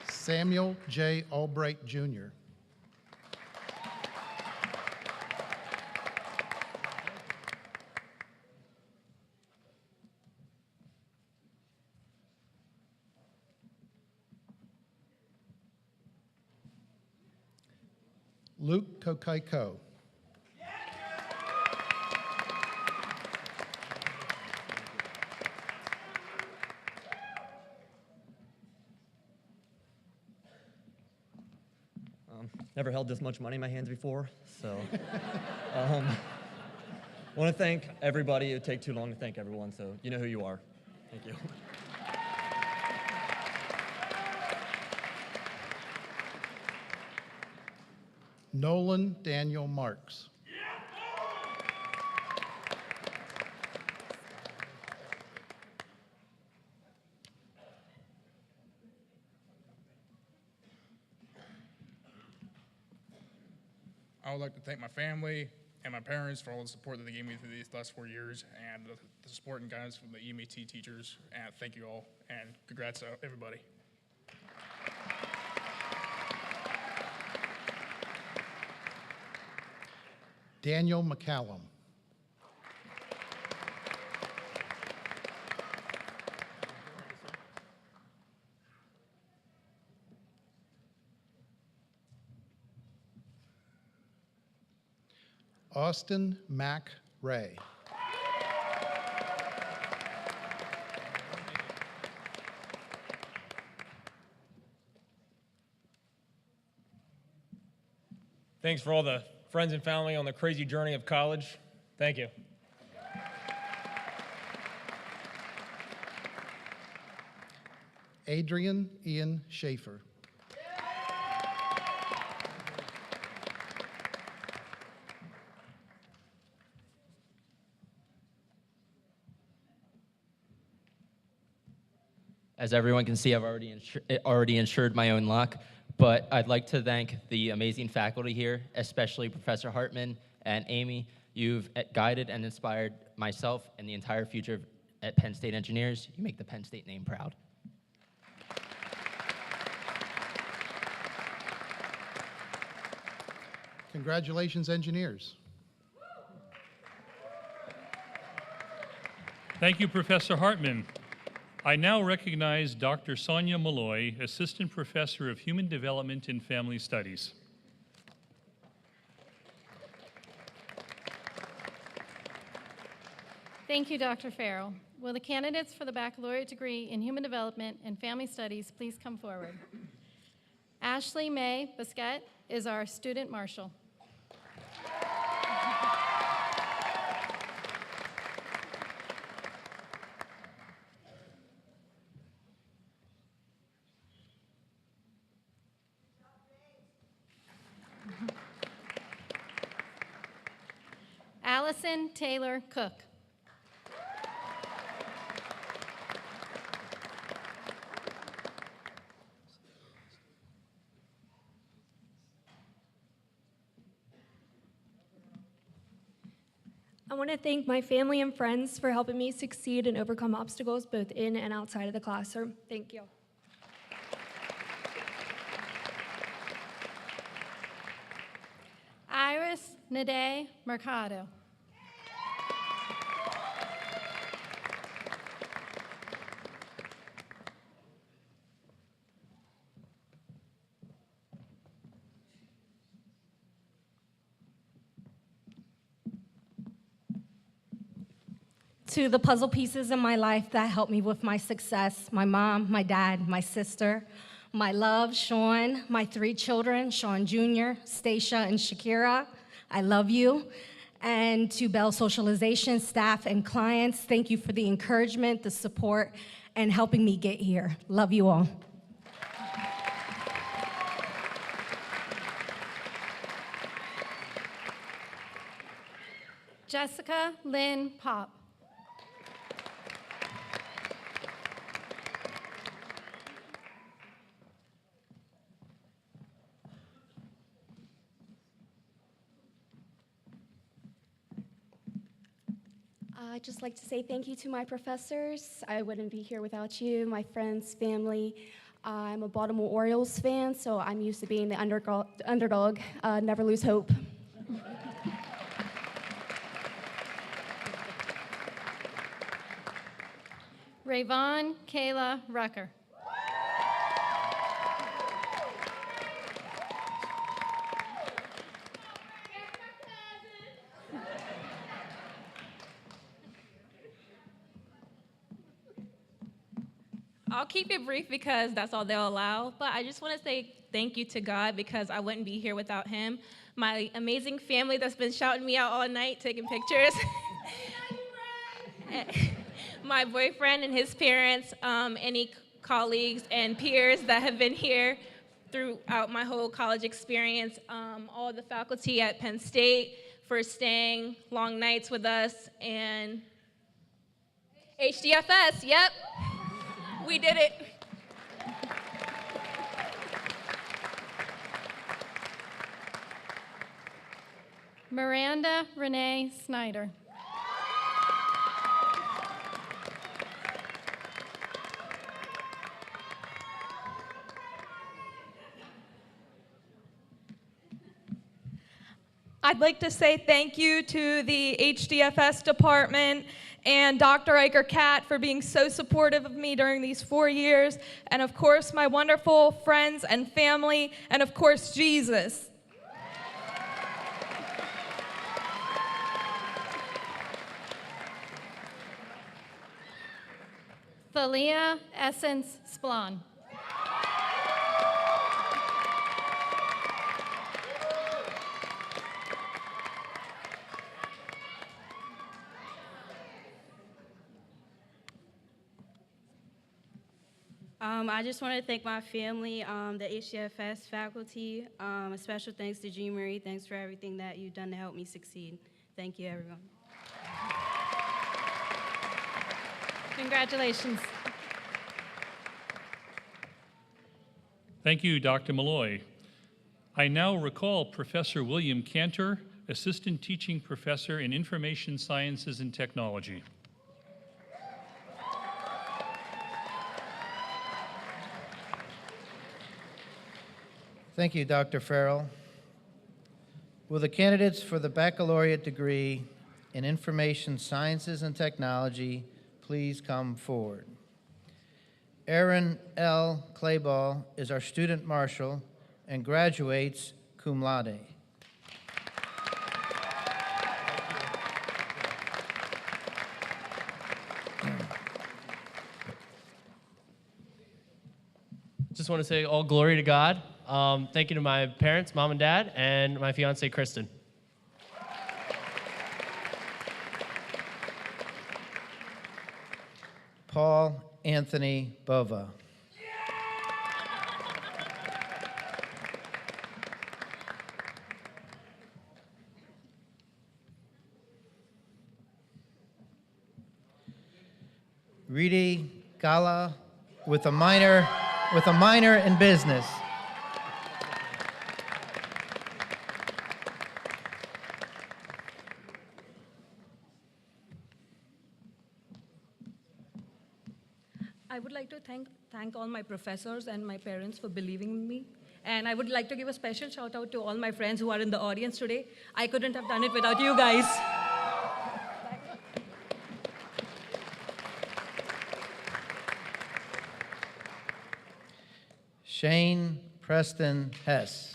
[SPEAKER 9] Samuel J. Albright, Jr. Luke Kokaiko.
[SPEAKER 27] Never held this much money in my hands before, so want to thank everybody. It would take too long to thank everyone, so you know who you are. Thank you.
[SPEAKER 9] Nolan Daniel Marks.
[SPEAKER 28] I would like to thank my family and my parents for all the support that they gave me through these last 4 years, and the support and guidance from the EMAT teachers. And thank you all, and congrats to everybody.
[SPEAKER 9] Daniel McCallum. Austin Mack Ray.
[SPEAKER 1] Thanks for all the friends and family on the crazy journey of college. Thank you.
[SPEAKER 9] Adrian Ian Schaefer.
[SPEAKER 2] As everyone can see, I've already ensured my own luck, but I'd like to thank the amazing faculty here, especially Professor Hartman and Amy. You've guided and inspired myself and the entire future at Penn State Engineers. You make the Penn State name proud.
[SPEAKER 9] Congratulations, engineers.
[SPEAKER 4] Thank you, Professor Hartman. I now recognize Dr. Sonia Malloy, Assistant Professor of Human Development and Family Studies.
[SPEAKER 5] Thank you, Dr. Farrell. Will the candidates for the baccalaureate degree in Human Development and Family Studies please come forward? Ashley Mae Biscuit is our student marshal. Allison Taylor Cook.
[SPEAKER 10] I want to thank my family and friends for helping me succeed and overcome obstacles both in and outside of the classroom. Thank you.
[SPEAKER 5] Iris Nade Mercado.
[SPEAKER 11] To the puzzle pieces in my life that helped me with my success, my mom, my dad, my sister, my love, Sean, my 3 children, Sean Jr., Stacia, and Shakira, I love you. And to Bell Socialization staff and clients, thank you for the encouragement, the support, and helping me get here. Love you all.
[SPEAKER 5] Jessica Lynn Pop.
[SPEAKER 16] I'd just like to say thank you to my professors. I wouldn't be here without you, my friends, family. I'm a Baltimore Orioles fan, so I'm used to being the underdog. Never lose hope.
[SPEAKER 5] Rayvon Kayla Rucker.
[SPEAKER 20] I'll keep it brief because that's all they'll allow, but I just want to say thank you to God because I wouldn't be here without him. My amazing family that's been shouting me out all night, taking pictures. My boyfriend and his parents, any colleagues and peers that have been here throughout my whole college experience, all the faculty at Penn State for staying long nights with us, and HDFS, yep. We did it.
[SPEAKER 5] Miranda Renee Snyder.
[SPEAKER 13] I'd like to say thank you to the HDFS department and Dr. Eicher-Kat for being so supportive of me during these 4 years, and of course my wonderful friends and family, and of course Jesus.
[SPEAKER 5] Thalia Essence Splon.
[SPEAKER 14] I just want to thank my family, the HDFS faculty. A special thanks to Jean Marie. Thanks for everything that you've done to help me succeed. Thank you, everyone.
[SPEAKER 5] Congratulations.
[SPEAKER 4] Thank you, Dr. Malloy. I now recall Professor William Cantor, Assistant Teaching Professor in Information Sciences and Technology.
[SPEAKER 15] Thank you, Dr. Farrell. Will the candidates for the baccalaureate degree in Information Sciences and Technology please come forward? Aaron L. Clayball is our student marshal and graduates cum laude.
[SPEAKER 17] Just want to say all glory to God. Thank you to my parents, mom and dad, and my fiance, Kristen.
[SPEAKER 15] Paul Anthony Bova. Ridi Gala with a minor in business.
[SPEAKER 18] I would like to thank all my professors and my parents for believing in me. And I would like to give a special shout out to all my friends who are in the audience today. I couldn't have done it without you guys.
[SPEAKER 15] Shane Preston Hess.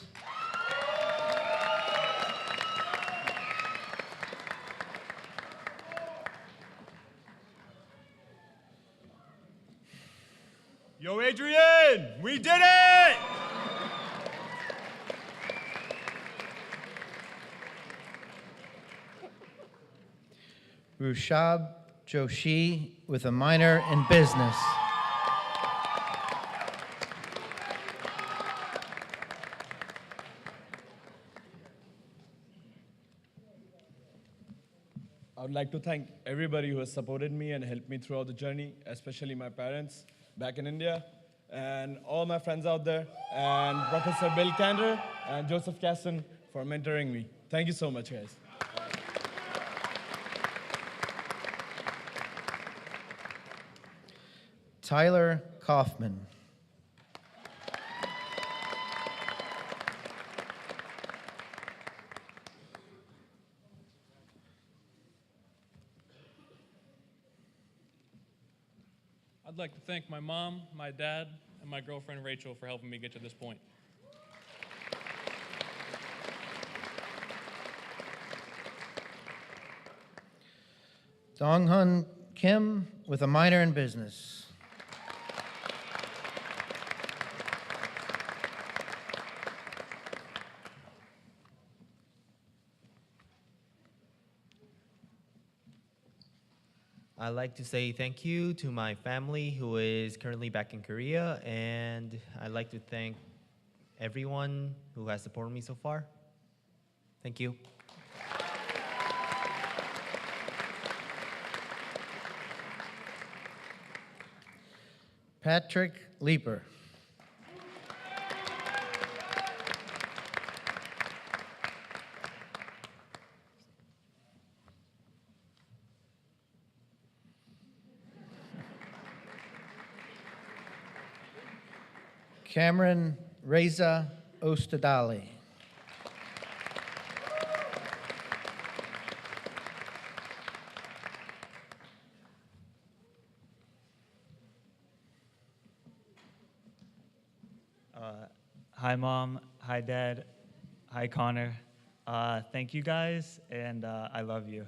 [SPEAKER 19] Yo, Adrian, we did it!
[SPEAKER 15] Rushab Joshi with a minor in business.
[SPEAKER 19] I would like to thank everybody who has supported me and helped me throughout the journey, especially my parents back in India, and all my friends out there, and Professor Bill Cantor and Joseph Caston for mentoring me. Thank you so much, guys.
[SPEAKER 15] Tyler Kaufman.
[SPEAKER 21] I'd like to thank my mom, my dad, and my girlfriend Rachel for helping me get to this point.
[SPEAKER 15] Donghyun Kim with a minor in business.
[SPEAKER 22] I'd like to say thank you to my family who is currently back in Korea, and I'd like to thank everyone who has supported me so far. Thank you.
[SPEAKER 15] Patrick Leeper. Cameron Reza Ostadali.
[SPEAKER 24] Hi, Mom. Hi, Dad. Hi, Connor. Thank you guys, and I love you.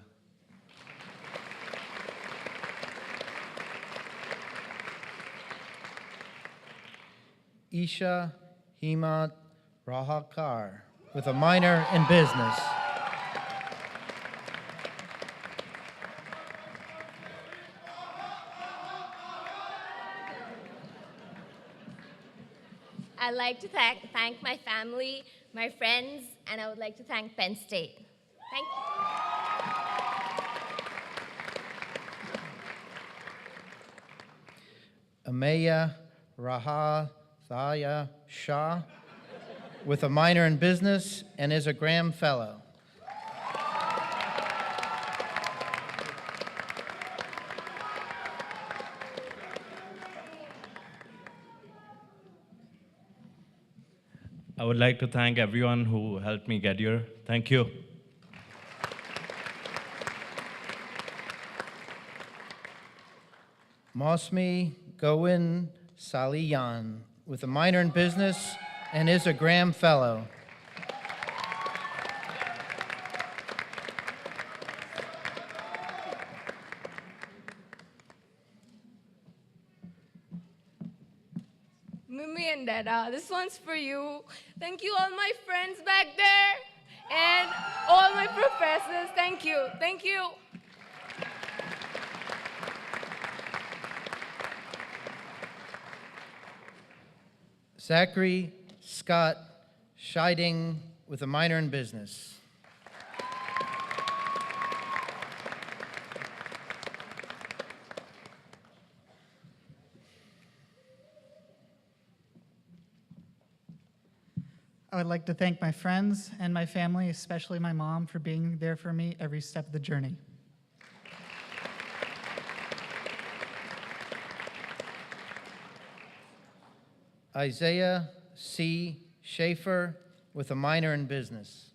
[SPEAKER 15] Isha Himat Rahakar with a minor in business.
[SPEAKER 3] I'd like to thank my family, my friends, and I would like to thank Penn State. Thank you.
[SPEAKER 15] Ameya Raha Thaya Shah with a minor in business and is a Graham Fellow.
[SPEAKER 6] I would like to thank everyone who helped me get here. Thank you.
[SPEAKER 15] Mosmi Goin Saliyan with a minor in business and is a Graham Fellow.
[SPEAKER 7] Mimi and Dada, this one's for you. Thank you all my friends back there and all my professors. Thank you. Thank you.
[SPEAKER 15] Zachary Scott Scheiding with a minor in business.
[SPEAKER 8] I would like to thank my friends and my family, especially my mom, for being there for me every step of the journey.
[SPEAKER 15] Isaiah C. Schaefer with a minor in business.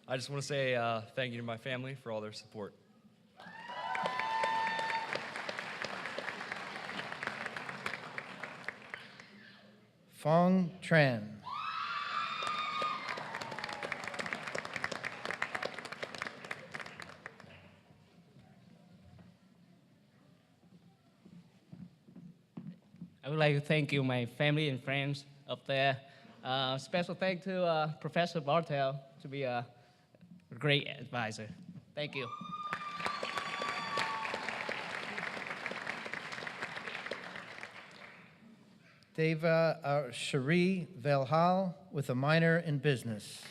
[SPEAKER 27] I just want to say thank you to my family for all their support.
[SPEAKER 15] Fong Tran.
[SPEAKER 12] I would like to thank you, my family and friends up there. Special thank to Professor Bartel to be a great advisor. Thank you.
[SPEAKER 15] Deva Cherie Velhal with a minor in business.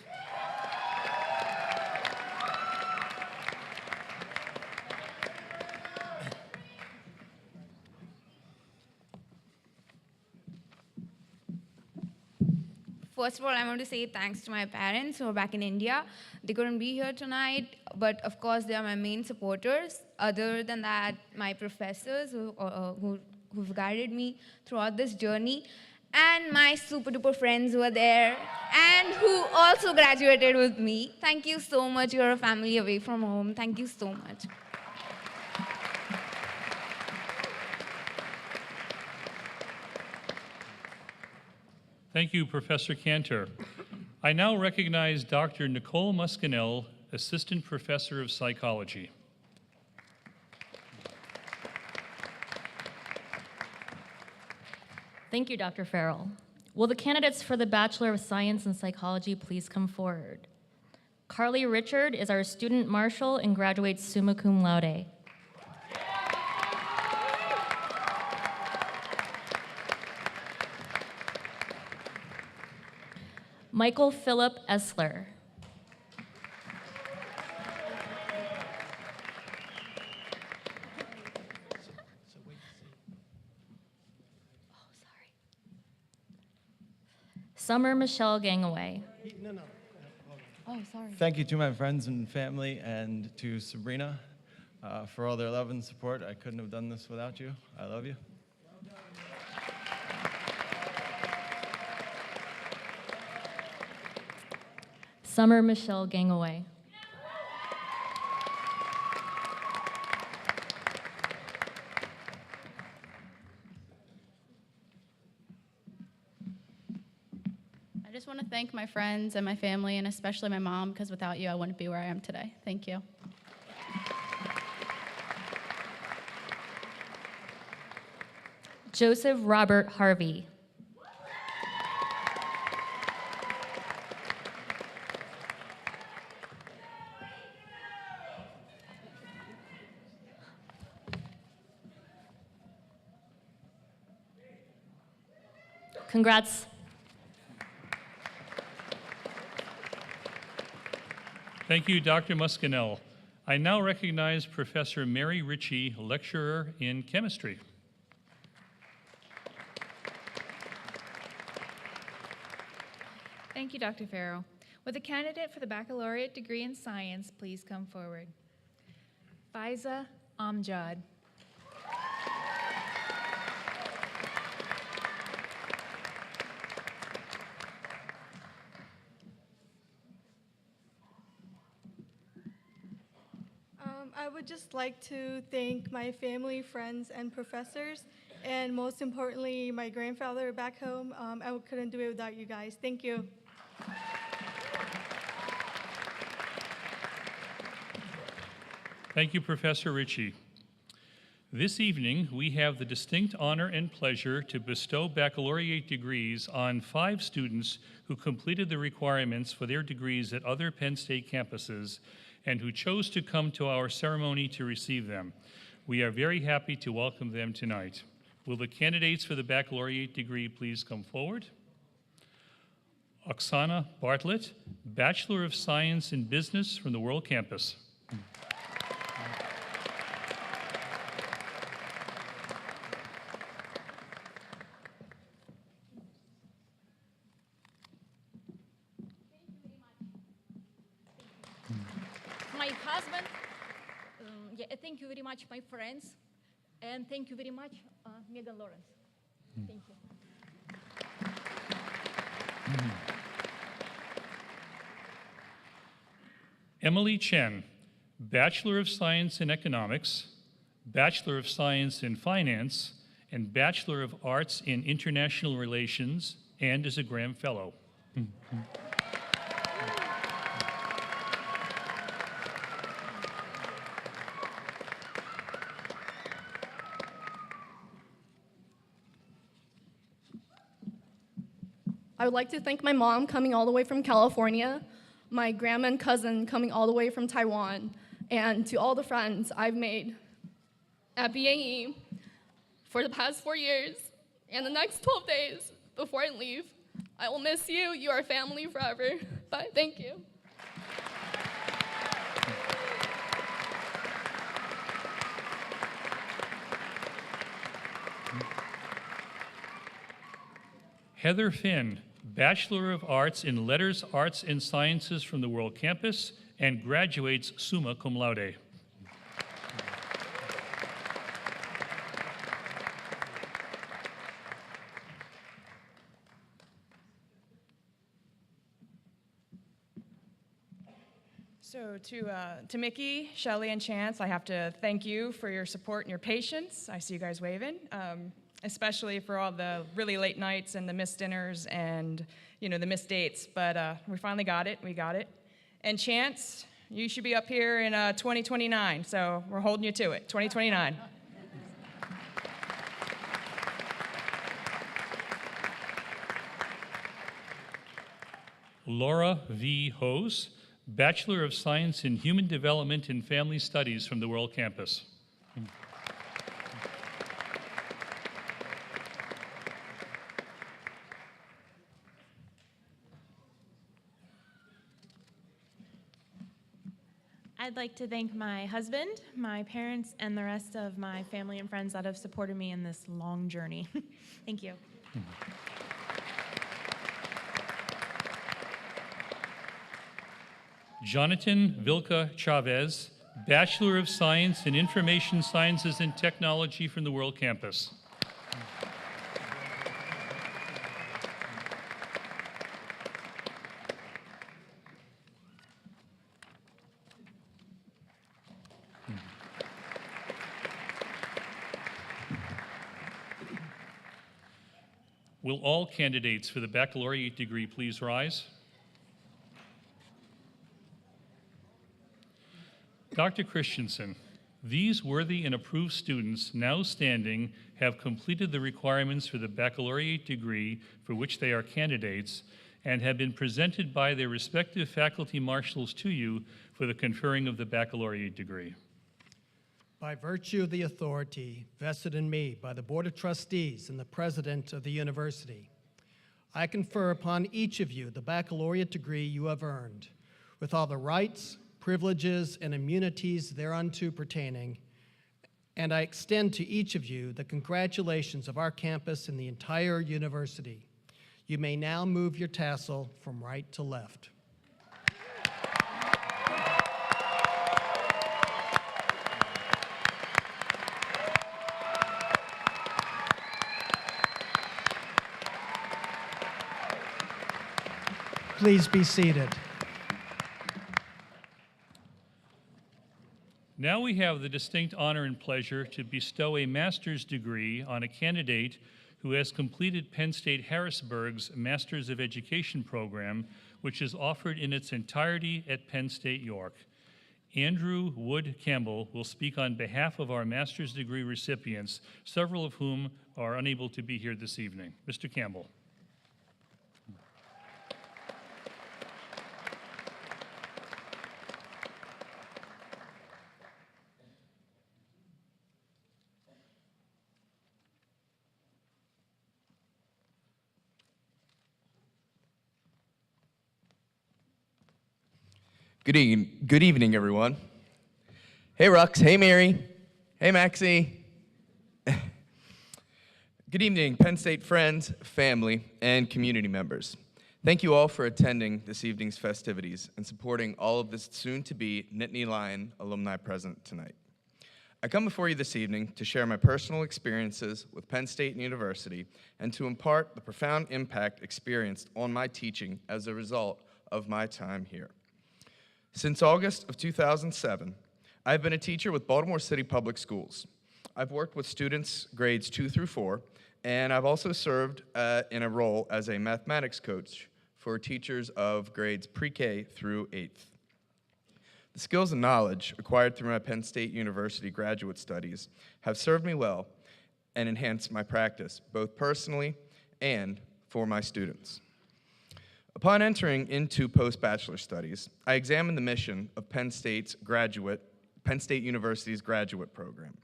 [SPEAKER 23] First of all, I want to say thanks to my parents who are back in India. They couldn't be here tonight, but of course they are my main supporters. Other than that, my professors who've guided me throughout this journey, and my super duper friends who are there and who also graduated with me. Thank you so much. You're a family away from home. Thank you so much.
[SPEAKER 4] Thank you, Professor Cantor. I now recognize Dr. Nicole Muscanel, Assistant Professor of Psychology.
[SPEAKER 25] Thank you, Dr. Farrell. Will the candidates for the Bachelor of Science in Psychology please come forward? Carly Richard is our student marshal and graduates summa cum laude. Michael Philip Essler. Summer Michelle Gangaway. Oh, sorry.
[SPEAKER 27] Thank you to my friends and family and to Sabrina for all their love and support. I couldn't have done this without you. I love you.
[SPEAKER 25] Summer Michelle Gangaway.
[SPEAKER 1] just want to thank my friends and my family, and especially my mom, because without you, I wouldn't be where I am today. Thank you.
[SPEAKER 25] Joseph Robert Harvey. Congrats.
[SPEAKER 4] Thank you, Dr. Muscanel. I now recognize Professor Mary Ritchie, lecturer in chemistry.
[SPEAKER 2] Thank you, Dr. Farrell. Will the candidate for the baccalaureate degree in science please come forward? Faiza Amjad.
[SPEAKER 9] I would just like to thank my family, friends, and professors, and most importantly, my grandfather back home. I couldn't do it without you guys. Thank you.
[SPEAKER 4] Thank you, Professor Ritchie. This evening, we have the distinct honor and pleasure to bestow baccalaureate degrees on 5 students who completed the requirements for their degrees at other Penn State campuses and who chose to come to our ceremony to receive them. We are very happy to welcome them tonight. Will the candidates for the baccalaureate degree please come forward? Oksana Bartlett, Bachelor of Science in Business from the World Campus.
[SPEAKER 10] My husband, thank you very much, my friends, and thank you very much, Megan Lawrence. Thank you.
[SPEAKER 4] Emily Chen, Bachelor of Science in Economics, Bachelor of Science in Finance, and Bachelor of Arts in International Relations, and is a Graham Fellow.
[SPEAKER 11] I would like to thank my mom coming all the way from California, my grandma and cousin coming all the way from Taiwan, and to all the friends I've made at BAE for the past 4 years and the next 12 days before I leave. I will miss you. You are family forever. Bye. Thank you.
[SPEAKER 4] Heather Finn, Bachelor of Arts in Letters, Arts, and Sciences from the World Campus, and graduates summa cum laude.
[SPEAKER 16] So to Mickey, Shelley, and Chance, I have to thank you for your support and your patience. I see you guys waving. Especially for all the really late nights and the missed dinners and, the missed dates. But we finally got it. We got it. And Chance, you should be up here in 2029, so we're holding you to it, 2029.
[SPEAKER 4] Laura V. Hose, Bachelor of Science in Human Development and Family Studies from the World Campus.
[SPEAKER 26] I'd like to thank my husband, my parents, and the rest of my family and friends that have supported me in this long journey. Thank you.
[SPEAKER 4] Jonathan Vilca Chavez, Bachelor of Science in Information Sciences and Technology from the World Campus. Will all candidates for the baccalaureate degree please rise? Dr. Christensen, these worthy and approved students now standing have completed the requirements for the baccalaureate degree for which they are candidates and have been presented by their respective faculty marshals to you for the conferring of the baccalaureate degree.
[SPEAKER 5] By virtue of the authority vested in me by the Board of Trustees and the President of the University, I confer upon each of you the baccalaureate degree you have earned, with all the rights, privileges, and immunities thereunto pertaining, and I extend to each of you the congratulations of our campus and the entire university. You may now move your tassel from right to left. Please be seated.
[SPEAKER 4] Now we have the distinct honor and pleasure to bestow a master's degree on a candidate who has completed Penn State Harrisburg's Masters of Education program, which is offered in its entirety at Penn State York. Andrew Wood Campbell will speak on behalf of our master's degree recipients, several of whom are unable to be here this evening. Mr. Campbell.
[SPEAKER 13] Good evening, everyone. Hey, Rux. Hey, Mary. Hey, Maxie. Good evening, Penn State friends, family, and community members. Thank you all for attending this evening's festivities and supporting all of the soon-to-be Nittany Lion alumni present tonight. I come before you this evening to share my personal experiences with Penn State University and to impart the profound impact experienced on my teaching as a result of my time here. Since August of 2007, I've been a teacher with Baltimore City Public Schools. I've worked with students grades 2 through 4, and I've also served in a role as a mathematics coach for teachers of grades pre-K through 8th. The skills and knowledge acquired through my Penn State University graduate studies have served me well and enhanced my practice, both personally and for my students. Upon entering into post-bachelor studies, I examined the mission of Penn State University's graduate program.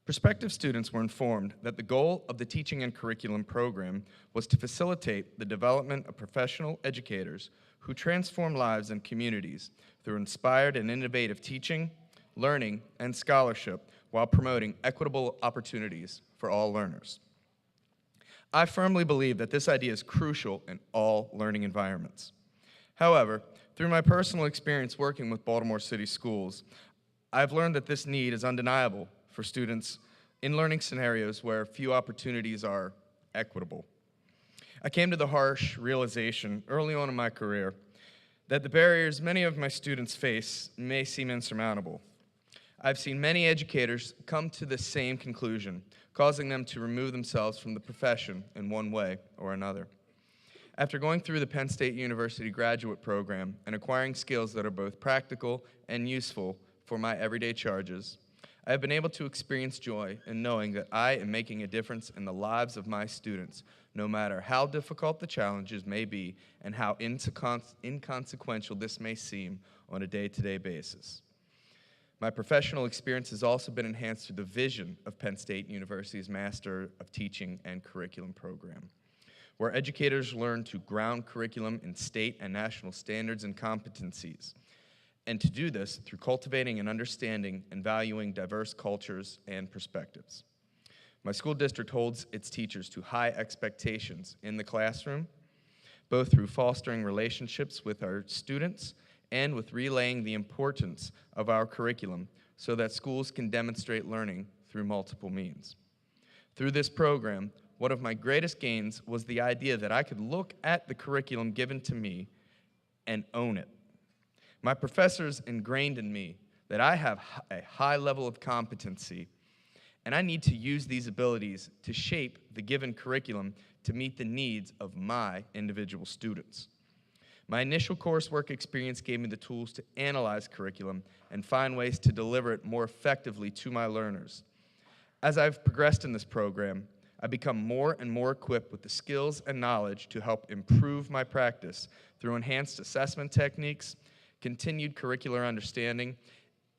[SPEAKER 13] Prospective students were informed that the goal of the teaching and curriculum program was to facilitate the development of professional educators who transform lives and communities through inspired and innovative teaching, learning, and scholarship while promoting equitable opportunities for all learners. I firmly believe that this idea is crucial in all learning environments. However, through my personal experience working with Baltimore City schools, I've learned that this need is undeniable for students in learning scenarios where few opportunities are equitable. I came to the harsh realization early on in my career that the barriers many of my students face may seem insurmountable. I've seen many educators come to the same conclusion, causing them to remove themselves from the profession in one way or another. After going through the Penn State University graduate program and acquiring skills that are both practical and useful for my everyday charges, I have been able to experience joy in knowing that I am making a difference in the lives of my students, no matter how difficult the challenges may be and how inconsequential this may seem on a day-to-day basis. My professional experience has also been enhanced through the vision of Penn State University's Master of Teaching and Curriculum program, where educators learn to ground curriculum in state and national standards and competencies, and to do this through cultivating and understanding and valuing diverse cultures and perspectives. My school district holds its teachers to high expectations in the classroom, both through fostering relationships with our students and with relaying the importance of our curriculum so that schools can demonstrate learning through multiple means. Through this program, one of my greatest gains was the idea that I could look at the curriculum given to me and own it. My professors ingrained in me that I have a high level of competency, and I need to use these abilities to shape the given curriculum to meet the needs of my individual students. My initial coursework experience gave me the tools to analyze curriculum and find ways to deliver it more effectively to my learners. As I've progressed in this program, I've become more and more equipped with the skills and knowledge to help improve my practice through enhanced assessment techniques, continued curricular understanding,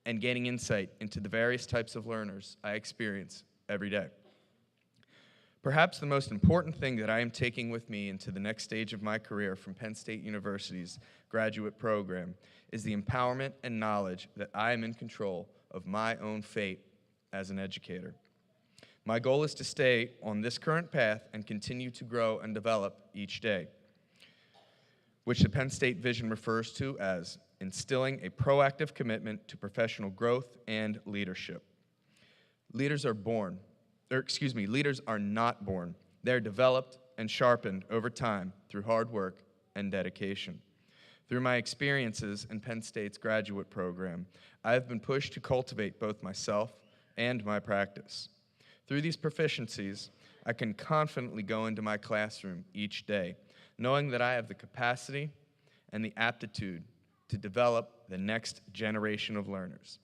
[SPEAKER 13] and gaining insight into the various types of learners I experience every day. Perhaps the most important thing that I am taking with me into the next stage of my career from Penn State University's graduate program is the empowerment and knowledge that I am in control of my own fate as an educator. My goal is to stay on this current path and continue to grow and develop each day, which the Penn State vision refers to as instilling a proactive commitment to professional growth and leadership. Leaders are not born. They're developed and sharpened over time through hard work and dedication. Through my experiences in Penn State's graduate program, I have been pushed to cultivate both myself and my practice. Through these proficiencies, I can confidently go into my classroom each day, knowing that I have the capacity and the aptitude to develop the next generation of learners.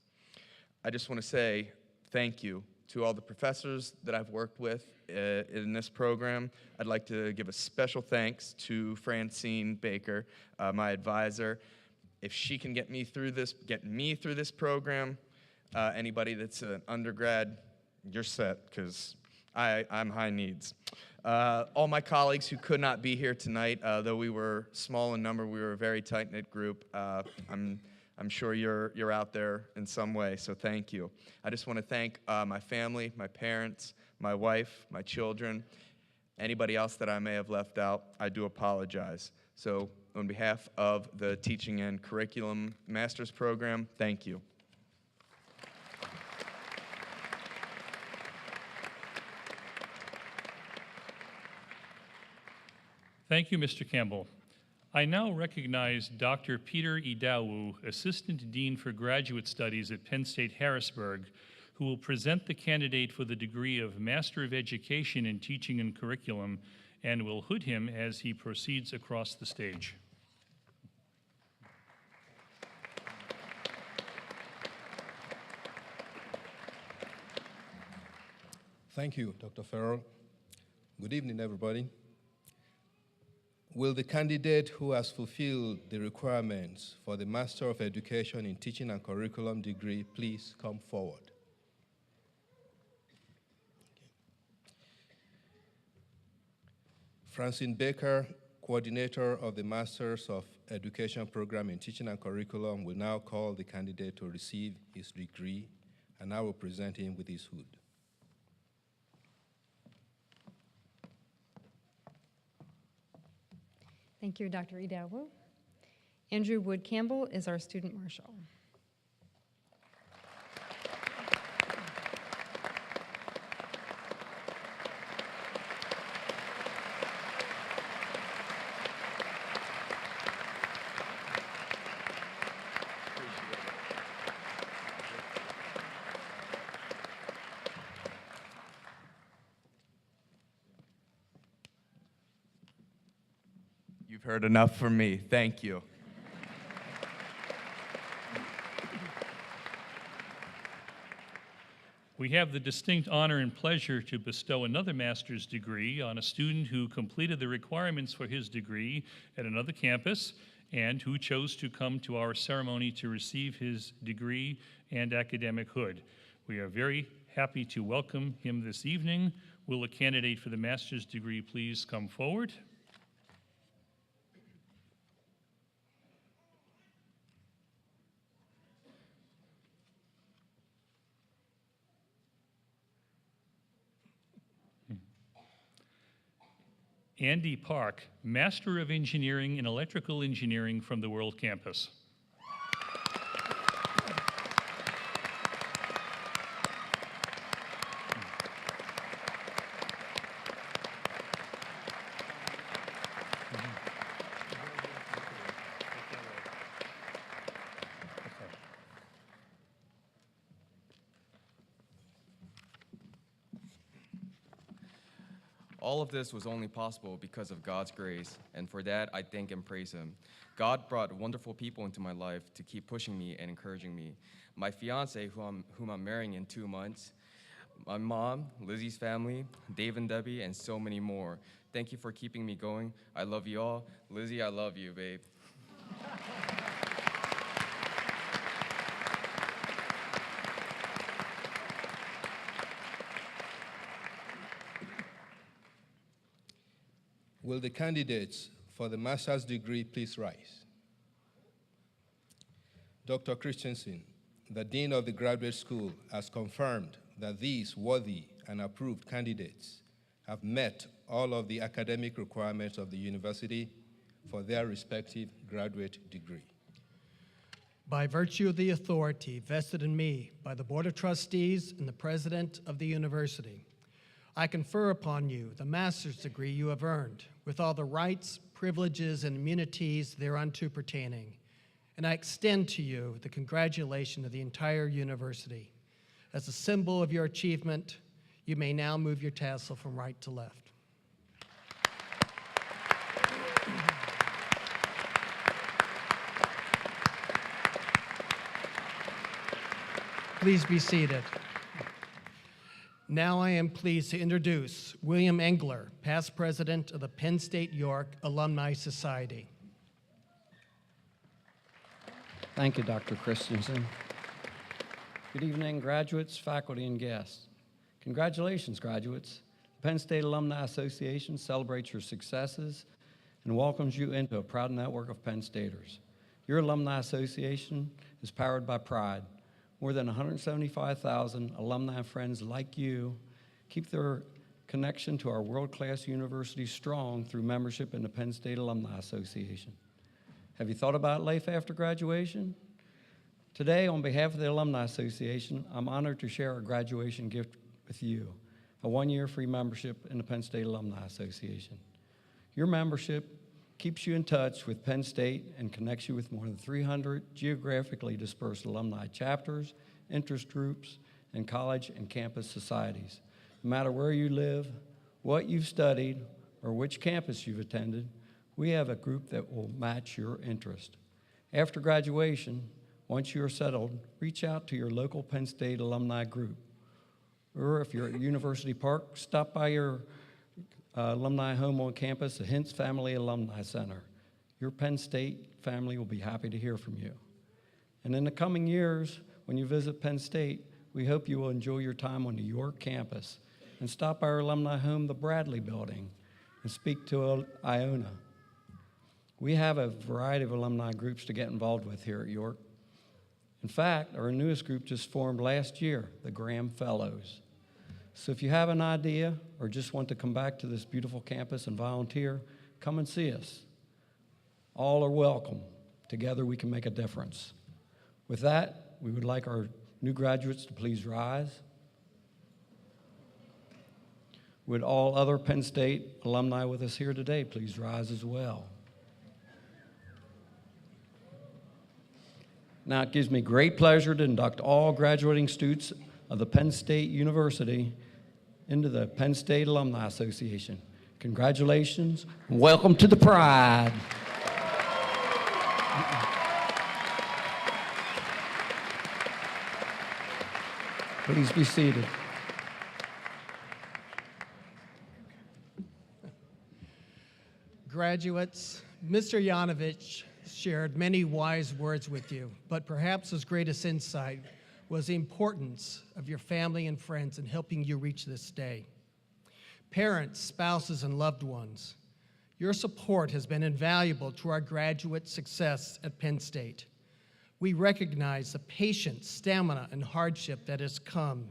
[SPEAKER 13] I just want to say thank you to all the professors that I've worked with in this program. I'd like to give a special thanks to Francine Baker, my advisor. If she can get me through this program, anybody that's an undergrad, you're set, because I'm high needs. All my colleagues who could not be here tonight, though we were small in number, we were a very tight-knit group. I'm sure you're out there in some way, so thank you. I just want to thank my family, my parents, my wife, my children, anybody else that I may have left out. I do apologize. So on behalf of the Teaching and Curriculum Master's Program, thank you.
[SPEAKER 4] Thank you, Mr. Campbell. I now recognize Dr. Peter Idawu, Assistant Dean for Graduate Studies at Penn State Harrisburg, who will present the candidate for the degree of Master of Education in Teaching and Curriculum and will hood him as he proceeds across the stage.
[SPEAKER 14] Thank you, Dr. Farrell. Good evening, everybody. Will the candidate who has fulfilled the requirements for the Master of Education in Teaching and Curriculum degree please come forward? Francine Baker, coordinator of the Masters of Education program in Teaching and Curriculum, will now call the candidate to receive his degree, and I will present him with his hood.
[SPEAKER 17] Thank you, Dr. Idawu. Andrew Wood Campbell is our student marshal.
[SPEAKER 13] You've heard enough from me. Thank you.
[SPEAKER 4] We have the distinct honor and pleasure to bestow another master's degree on a student who completed the requirements for his degree at another campus and who chose to come to our ceremony to receive his degree and academic hood. We are very happy to welcome him this evening. Will a candidate for the master's degree please come forward? Andy Park, Master of Engineering in Electrical Engineering from the World Campus.
[SPEAKER 3] All of this was only possible because of God's grace, and for that, I thank and praise Him. God brought wonderful people into my life to keep pushing me and encouraging me. My fiance, whom I'm marrying in 2 months, my mom, Lizzie's family, Dave and Debbie, and so many more. Thank you for keeping me going. I love you all. Lizzie, I love you, babe.
[SPEAKER 14] Will the candidates for the master's degree please rise? Dr. Christensen, the Dean of the Graduate School, has confirmed that these worthy and approved candidates have met all of the academic requirements of the university for their respective graduate degree.
[SPEAKER 5] By virtue of the authority vested in me by the Board of Trustees and the President of the University, I confer upon you the master's degree you have earned, with all the rights, privileges, and immunities thereunto pertaining, and I extend to you the congratulation of the entire university. As a symbol of your achievement, you may now move your tassel from right to left. Please be seated. Now I am pleased to introduce William Engler, past president of the Penn State York Alumni Society.
[SPEAKER 18] Thank you, Dr. Christensen. Good evening, graduates, faculty, and guests. Congratulations, graduates. The Penn State Alumni Association celebrates your successes and welcomes you into a proud network of Penn Staters. Your Alumni Association is powered by pride. More than 175,000 alumni friends like you keep their connection to our world-class university strong through membership in the Penn State Alumni Association. Have you thought about life after graduation? Today, on behalf of the Alumni Association, I'm honored to share a graduation gift with you, a one-year free membership in the Penn State Alumni Association. Your membership keeps you in touch with Penn State and connects you with more than 300 geographically dispersed alumni chapters, interest groups, and college and campus societies. No matter where you live, what you've studied, or which campus you've attended, we have a group that will match your interest. After graduation, once you are settled, reach out to your local Penn State alumni group. Or if you're at University Park, stop by your alumni home on campus, the Hintz Family Alumni Center. Your Penn State family will be happy to hear from you. And in the coming years, when you visit Penn State, we hope you will enjoy your time on the York campus and stop by our alumni home, the Bradley Building, and speak to Iona. We have a variety of alumni groups to get involved with here at York. In fact, our newest group just formed last year, the Graham Fellows. So if you have an idea or just want to come back to this beautiful campus and volunteer, come and see us. All are welcome. Together we can make a difference. With that, we would like our new graduates to please rise. Would all other Penn State alumni with us here today please rise as well? Now it gives me great pleasure to induct all graduating students of the Penn State University into the Penn State Alumni Association. Congratulations, and welcome to the Pride. Please be seated.
[SPEAKER 5] Graduates, Mr. Yanovich shared many wise words with you, but perhaps his greatest insight was the importance of your family and friends in helping you reach this day. Parents, spouses, and loved ones, your support has been invaluable to our graduate success at Penn State. We recognize the patience, stamina, and hardship that has come.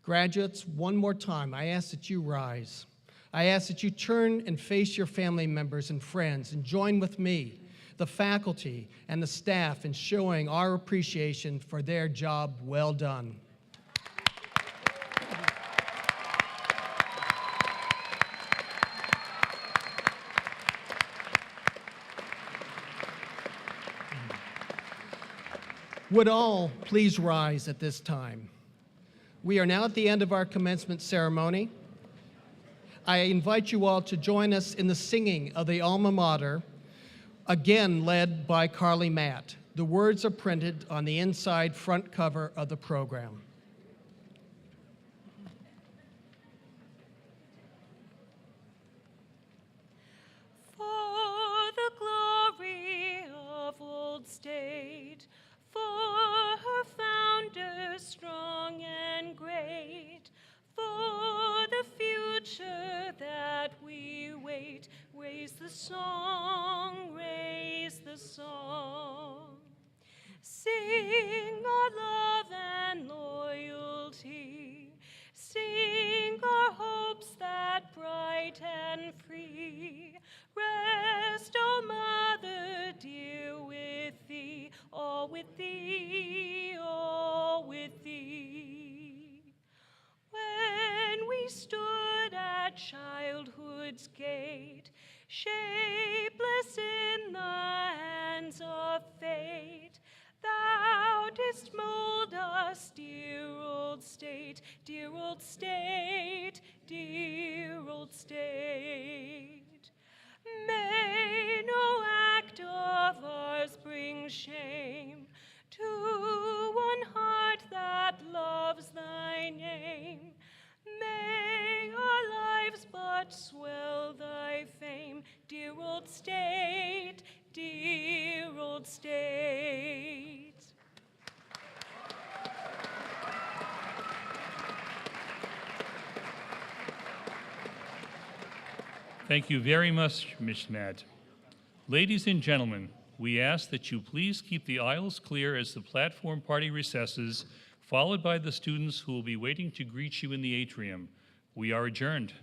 [SPEAKER 5] Graduates, one more time, I ask that you rise. I ask that you turn and face your family members and friends and join with me, the faculty and the staff, in showing our appreciation for their job well done. Would all please rise at this time? We are now at the end of our commencement ceremony. I invite you all to join us in the singing of the Alma Mater, again led by Carly Matt. The words are printed on the inside front cover of the program.
[SPEAKER 6] For the glory of Old State, for her founders strong and great, for the future that we wait, raise the song, raise the song. Sing our love and loyalty, sing our hopes that bright and free. Rest, O Mother dear, with thee, all with thee, all with thee. When we stood at childhood's gate, shapeless in the hands of fate, thou didst mold us, dear old state, dear old state, dear old state. May no act of ours bring shame to one heart that loves thy name. May our lives but swell thy fame, dear old state, dear old state.
[SPEAKER 4] Thank you very much, Ms. Matt. Ladies and gentlemen, we ask that you please keep the aisles clear as the platform party recesses, followed by the students who will be waiting to greet you in the atrium. We are adjourned.